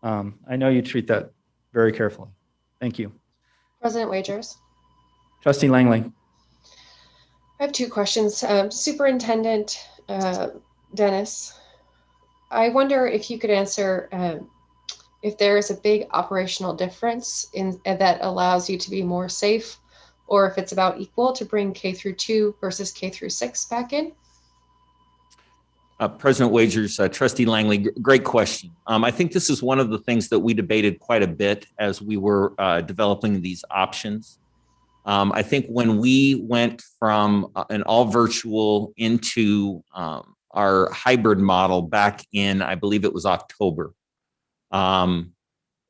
A: I know you treat that very carefully. Thank you.
N: President Wagers.
A: Trustee Langley.
N: I have two questions. Superintendent Dennis, I wonder if you could answer if there is a big operational difference that allows you to be more safe, or if it's about equal to bring K through 2 versus K through 6 back in.
I: President Wagers, Trustee Langley, great question. I think this is one of the things that we debated quite a bit as we were developing these options. I think when we went from an all virtual into our hybrid model back in, I believe it was October,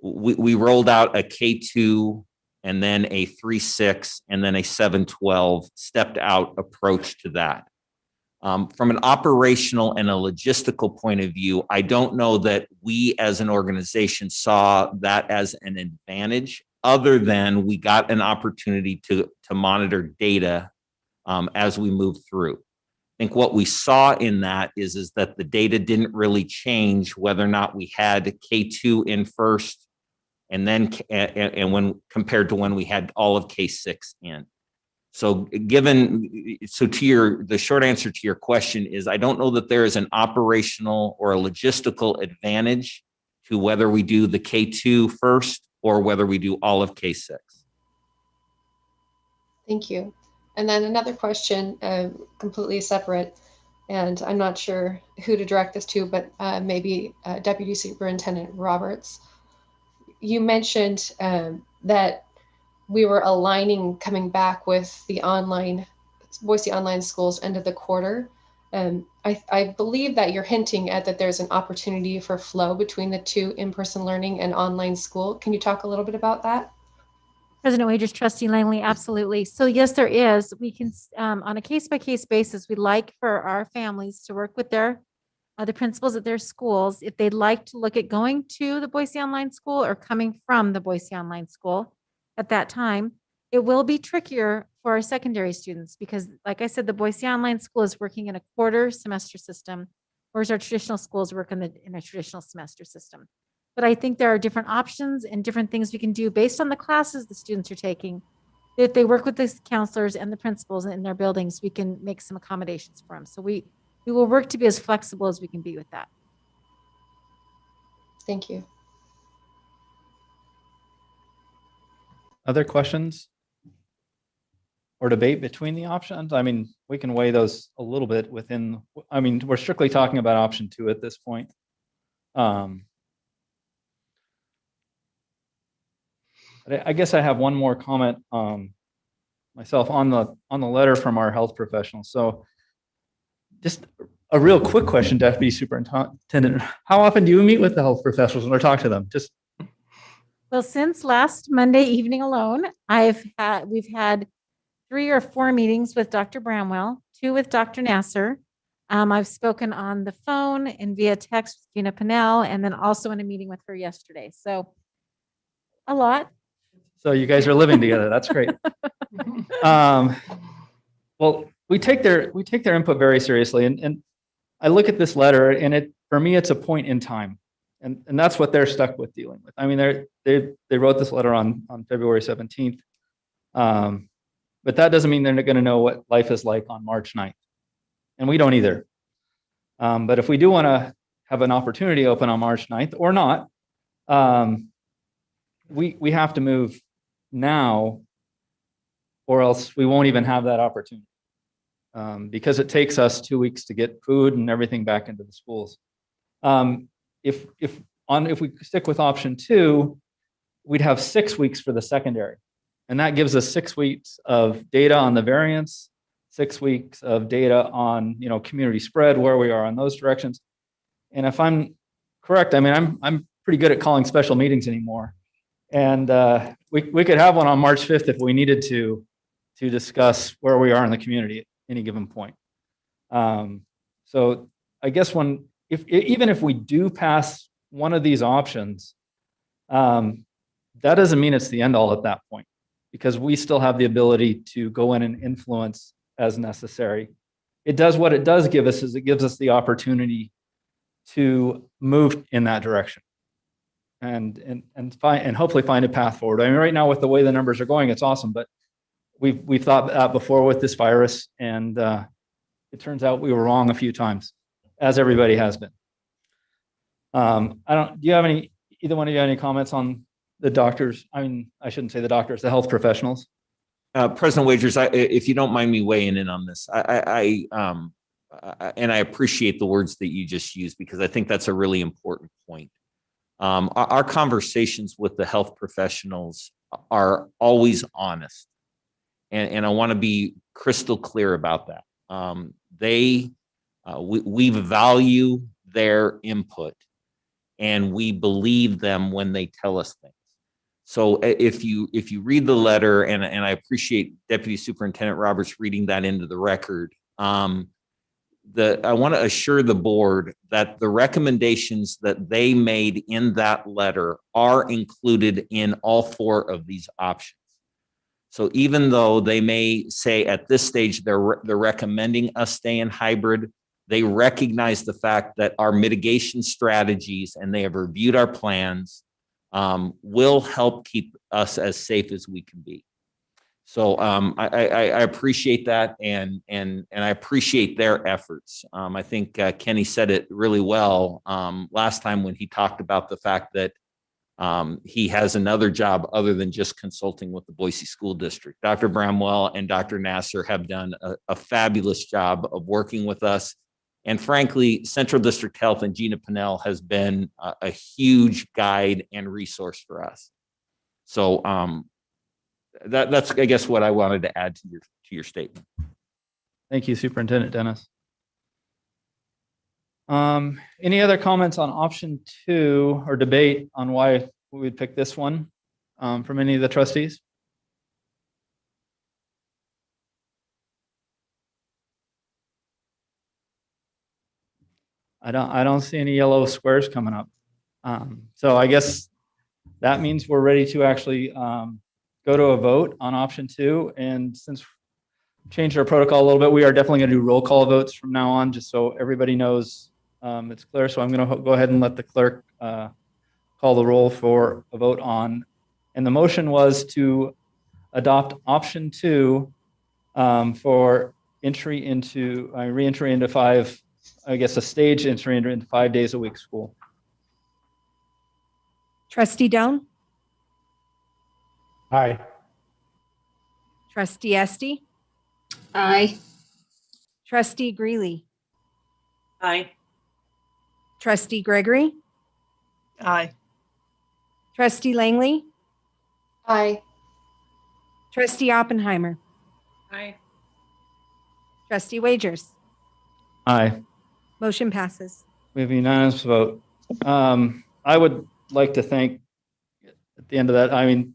I: we rolled out a K2 and then a 3-6 and then a 7-12 stepped out approach to that. From an operational and a logistical point of view, I don't know that we as an organization saw that as an advantage, other than we got an opportunity to monitor data as we move through. I think what we saw in that is that the data didn't really change whether or not we had K2 in first, and then when compared to when we had all of K6 in. So the short answer to your question is I don't know that there is an operational or a logistical advantage to whether we do the K2 first or whether we do all of K6.
N: Thank you. And then another question, completely separate, and I'm not sure who to direct this to, but maybe Deputy Superintendent Roberts. You mentioned that we were aligning coming back with the Boise online schools end of the quarter. I believe that you're hinting at that there's an opportunity for flow between the two, in-person learning and online school. Can you talk a little bit about that?
H: President Wagers, Trustee Langley, absolutely. So yes, there is. We can, on a case-by-case basis, we'd like for our families to work with the principals at their schools if they'd like to look at going to the Boise online school or coming from the Boise online school at that time. It will be trickier for our secondary students because, like I said, the Boise online school is working in a quarter semester system, whereas our traditional schools work in a traditional semester system. But I think there are different options and different things we can do based on the classes the students are taking. If they work with the counselors and the principals in their buildings, we can make some accommodations for them. So we will work to be as flexible as we can be with that.
N: Thank you.
A: Other questions? or debate between the options? I mean, we can weigh those a little bit within, I mean, we're strictly talking about option 2 at this point. I guess I have one more comment myself on the letter from our health professionals. So just a real quick question, Deputy Superintendent, how often do you meet with the health professionals or talk to them? Just
H: Well, since last Monday evening alone, we've had 3 or 4 meetings with Dr. Bramwell, 2 with Dr. Nasser. I've spoken on the phone and via text with Gina Pinnell, and then also in a meeting with her yesterday. So a lot.
A: so you guys are living together. That's great. Well, we take their input very seriously, and I look at this letter, and for me it's a point in time, and that's what they're stuck with dealing with. I mean, they wrote this letter on February 17th, but that doesn't mean they're not going to know what life is like on March 9th, and we don't either. But if we do want to have an opportunity open on March 9th or not, we have to move now, or else we won't even have that opportunity. Because it takes us 2 weeks to get food and everything back into the schools. If we stick with option 2, we'd have 6 weeks for the secondary, and that gives us 6 weeks of data on the variants, 6 weeks of data on community spread, where we are on those directions. And if I'm correct, I mean I'm pretty good at calling special meetings anymore, and we could have one on March 5th if we needed to discuss where we are in the community at any given point. So I guess even if we do pass one of these options, that doesn't mean it's the end all at that point, because we still have the ability to go in and influence as necessary. What it does give us is it gives us the opportunity to move in that direction and hopefully find a path forward. I mean, right now with the way the numbers are going, it's awesome, but we've thought that before with this virus, and it turns out we were wrong a few times, as everybody has been. Do you have either one of you have any comments on the doctors? I mean, I shouldn't say the doctors, the health professionals.
I: President Wagers, if you don't mind me weighing in on this, and I appreciate the words that you just used, because I think that's a really important point. Our conversations with the health professionals are always honest. And I want to be crystal clear about that. We value their input, and we believe them when they tell us things. So if you read the letter, and I appreciate Deputy Superintendent Roberts reading that into the record, I want to assure the board that the recommendations that they made in that letter are included in all 4 of these options. So even though they may say at this stage they're recommending us stay in hybrid, they recognize the fact that our mitigation strategies, and they have reviewed our plans, will help keep us as safe as we can be. So I appreciate that, and I appreciate their efforts. I think Kenny said it really well last time when he talked about the fact that he has another job other than just consulting with the Boise School District. Dr. Bramwell and Dr. Nasser have done a fabulous job of working with us. And frankly, Central District Health and Gina Pinnell has been a huge guide and resource for us. So that's, I guess, what I wanted to add to your statement.
A: Thank you, Superintendent Dennis. Any other comments on option 2 or debate on why we would pick this one from any of the trustees? I don't see any yellow squares coming up. So I guess that means we're ready to actually go to a vote on option 2. And since we changed our protocol a little bit, we are definitely going to do roll call votes from now on, just so everybody knows it's clear. So I'm going to go ahead and let the clerk call the roll for a vote on. And the motion was to adopt option 2 for entry into re-entry into 5, I guess a staged entry into 5 days a week school.
B: Trustee Doan,
J: Aye.
B: Trustee Esty,
M: Aye.
B: Trustee Greeley,
L: Aye.
B: Trustee Gregory,
C: Aye.
B: Trustee Langley,
N: Aye.
B: Trustee Oppenheimer,
K: Aye.
B: Trustee Wagers.
A: Aye.
B: Motion passes.
A: We have a unanimous vote. I would like to thank, at the end of that,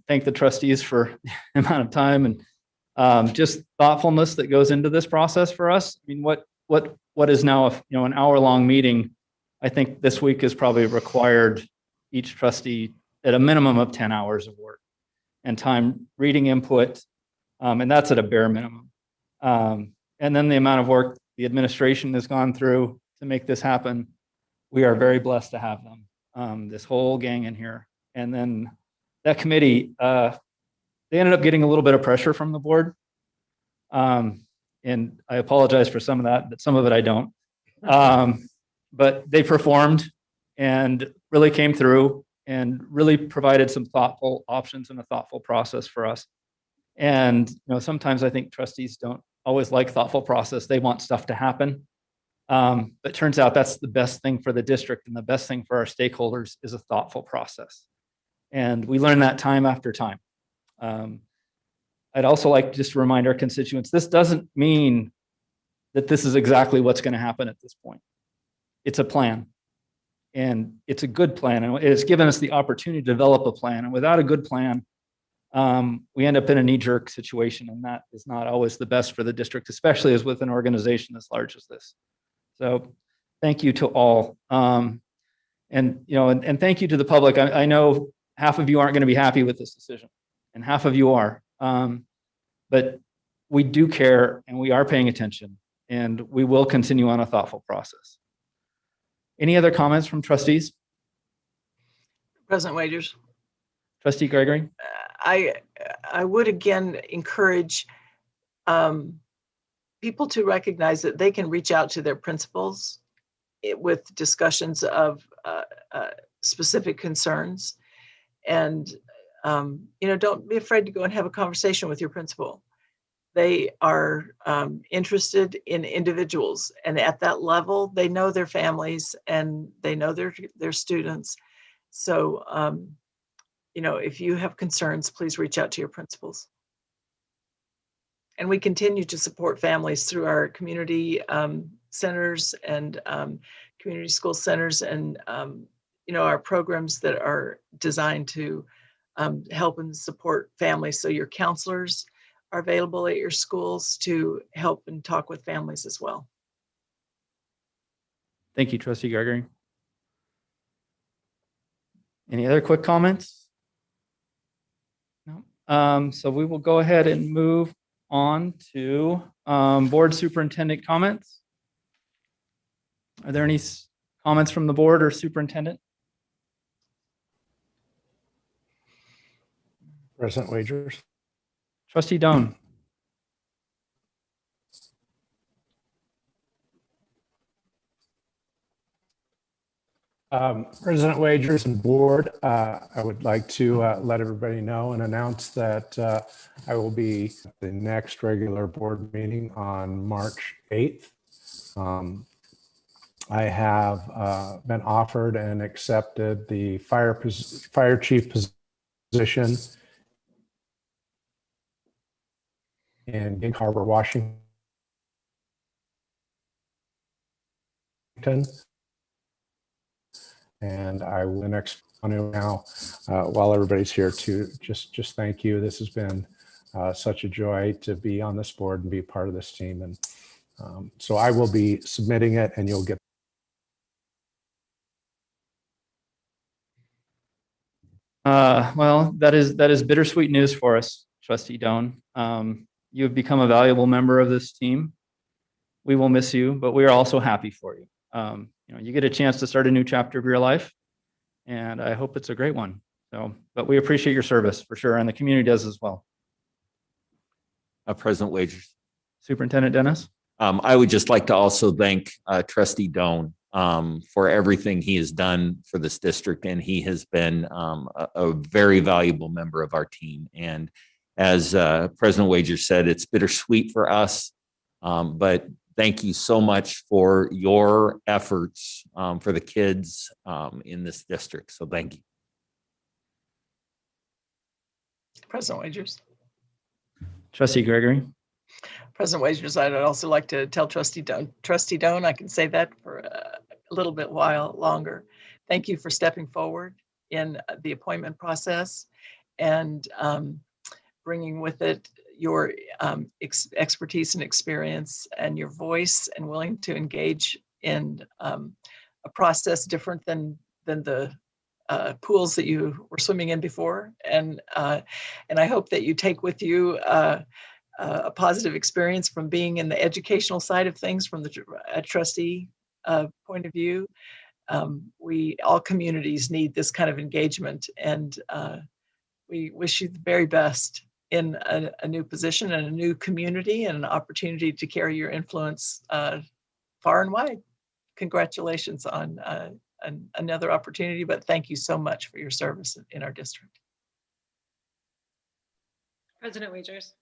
A: thank the trustees for the amount of time and just thoughtfulness that goes into this process for us. What is now an hour-long meeting, I think this week has probably required each trustee at a minimum of 10 hours of work and time reading input, and that's at a bare minimum. And then the amount of work the administration has gone through to make this happen. We are very blessed to have them, this whole gang in here. And then that committee, they ended up getting a little bit of pressure from the board. And I apologize for some of that, but some of it I don't. But they performed and really came through and really provided some thoughtful options and a thoughtful process for us. And sometimes I think trustees don't always like thoughtful process. They want stuff to happen. But turns out that's the best thing for the district, and the best thing for our stakeholders is a thoughtful process. And we learn that time after time. I'd also like just to remind our constituents, this doesn't mean that this is exactly what's going to happen at this point. It's a plan, and it's a good plan, and it's given us the opportunity to develop a plan. And without a good plan, we end up in a knee-jerk situation, and that is not always the best for the district, especially as with an organization as large as this. So thank you to all. And thank you to the public. I know half of you aren't going to be happy with this decision, and half of you are. But we do care, and we are paying attention, and we will continue on a thoughtful process. Any other comments from trustees?
C: President Wagers.
A: Trustee Gregory?
C: I would again encourage people to recognize that they can reach out to their principals with discussions of specific concerns. And, don't be afraid to go and have a conversation with your principal. They are interested in individuals, and at that level, they know their families and they know their students. So, if you have concerns, please reach out to your principals. And we continue to support families through our community centers and community school centers and, our programs that are designed to help and support families. So your counselors are available at your schools to help and talk with families as well.
A: Thank you, Trustee Gregory. Any other quick comments? No. So we will go ahead and move on to board superintendent comments. Are there any comments from the board or superintendent?
J: President Wagers.
A: Trustee Doan.
J: President Wagers and board, I would like to let everybody know and announce that I will be at the next regular board meeting on March 8th. I have been offered and accepted the fire chief position in Gig Harbor, Washington. And I will next now, while everybody's here, to just thank you. This has been such a joy to be on this board and be part of this team. And so I will be submitting it, and you'll get.
A: Well, that is bittersweet news for us, Trustee Doan. You have become a valuable member of this team. We will miss you, but we are also happy for you. You get a chance to start a new chapter of your life, and I hope it's a great one. So, but we appreciate your service for sure, and the community does as well.
I: President Wagers.
A: Superintendent Dennis.
I: I would just like to also thank Trustee Doan for everything he has done for this district, and he has been a very valuable member of our team. And as President Wagers said, it's bittersweet for us. But thank you so much for your efforts for the kids in this district. So thank you.
C: President Wagers.
A: Trustee Gregory.
C: President Wagers, I'd also like to tell Trustee Doan, I can say that for a little bit while longer. Thank you for stepping forward in the appointment process and bringing with it your expertise and experience and your voice and willing to engage in a process different than the pools that you were swimming in before. And I hope that you take with you a positive experience from being in the educational side of things from the trustee point of view. All communities need this kind of engagement, and we wish you the very best in a new position and a new community and an opportunity to carry your influence far and wide. Congratulations on another opportunity, but thank you so much for your service in our district.
K: President Wagers.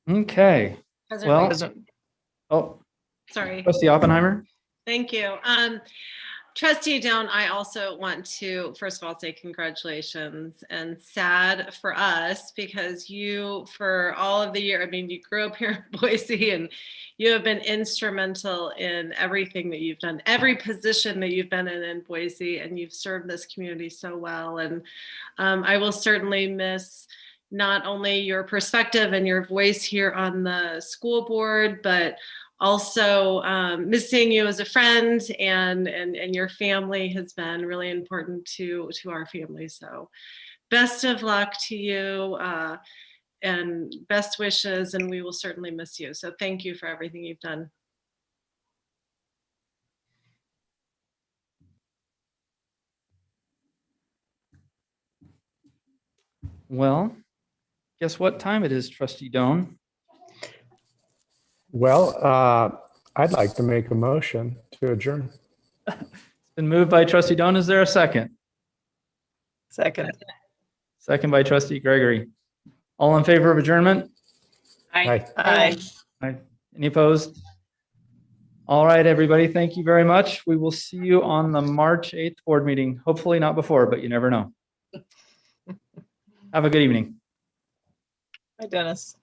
A: Okay.
K: President
A: Oh,
K: sorry.
A: Trustee Oppenheimer.
K: Thank you. Trustee Doan, I also want to, first of all, say congratulations, and sad for us because you, for all of the year, I mean, you grew up here in Boise and you have been instrumental in everything that you've done, every position that you've been in Boise, and you've served this community so well. And I will certainly miss not only your perspective and your voice here on the school board, but also miss seeing you as a friend, and your family has been really important to our family. So best of luck to you and best wishes, and we will certainly miss you. So thank you for everything you've done.
A: Well, guess what time it is, Trustee Doan?
J: Well, I'd like to make a motion to adjourn.
A: It's been moved by Trustee Doan. Is there a second?
C: Second.
A: Second by Trustee Gregory. All in favor of adjournment?
J: Aye.
C: Aye.
A: Aye. Any opposed? All right, everybody. Thank you very much. We will see you on the March 8th board meeting. Hopefully not before, but you never know. Have a good evening.
C: Hi, Dennis.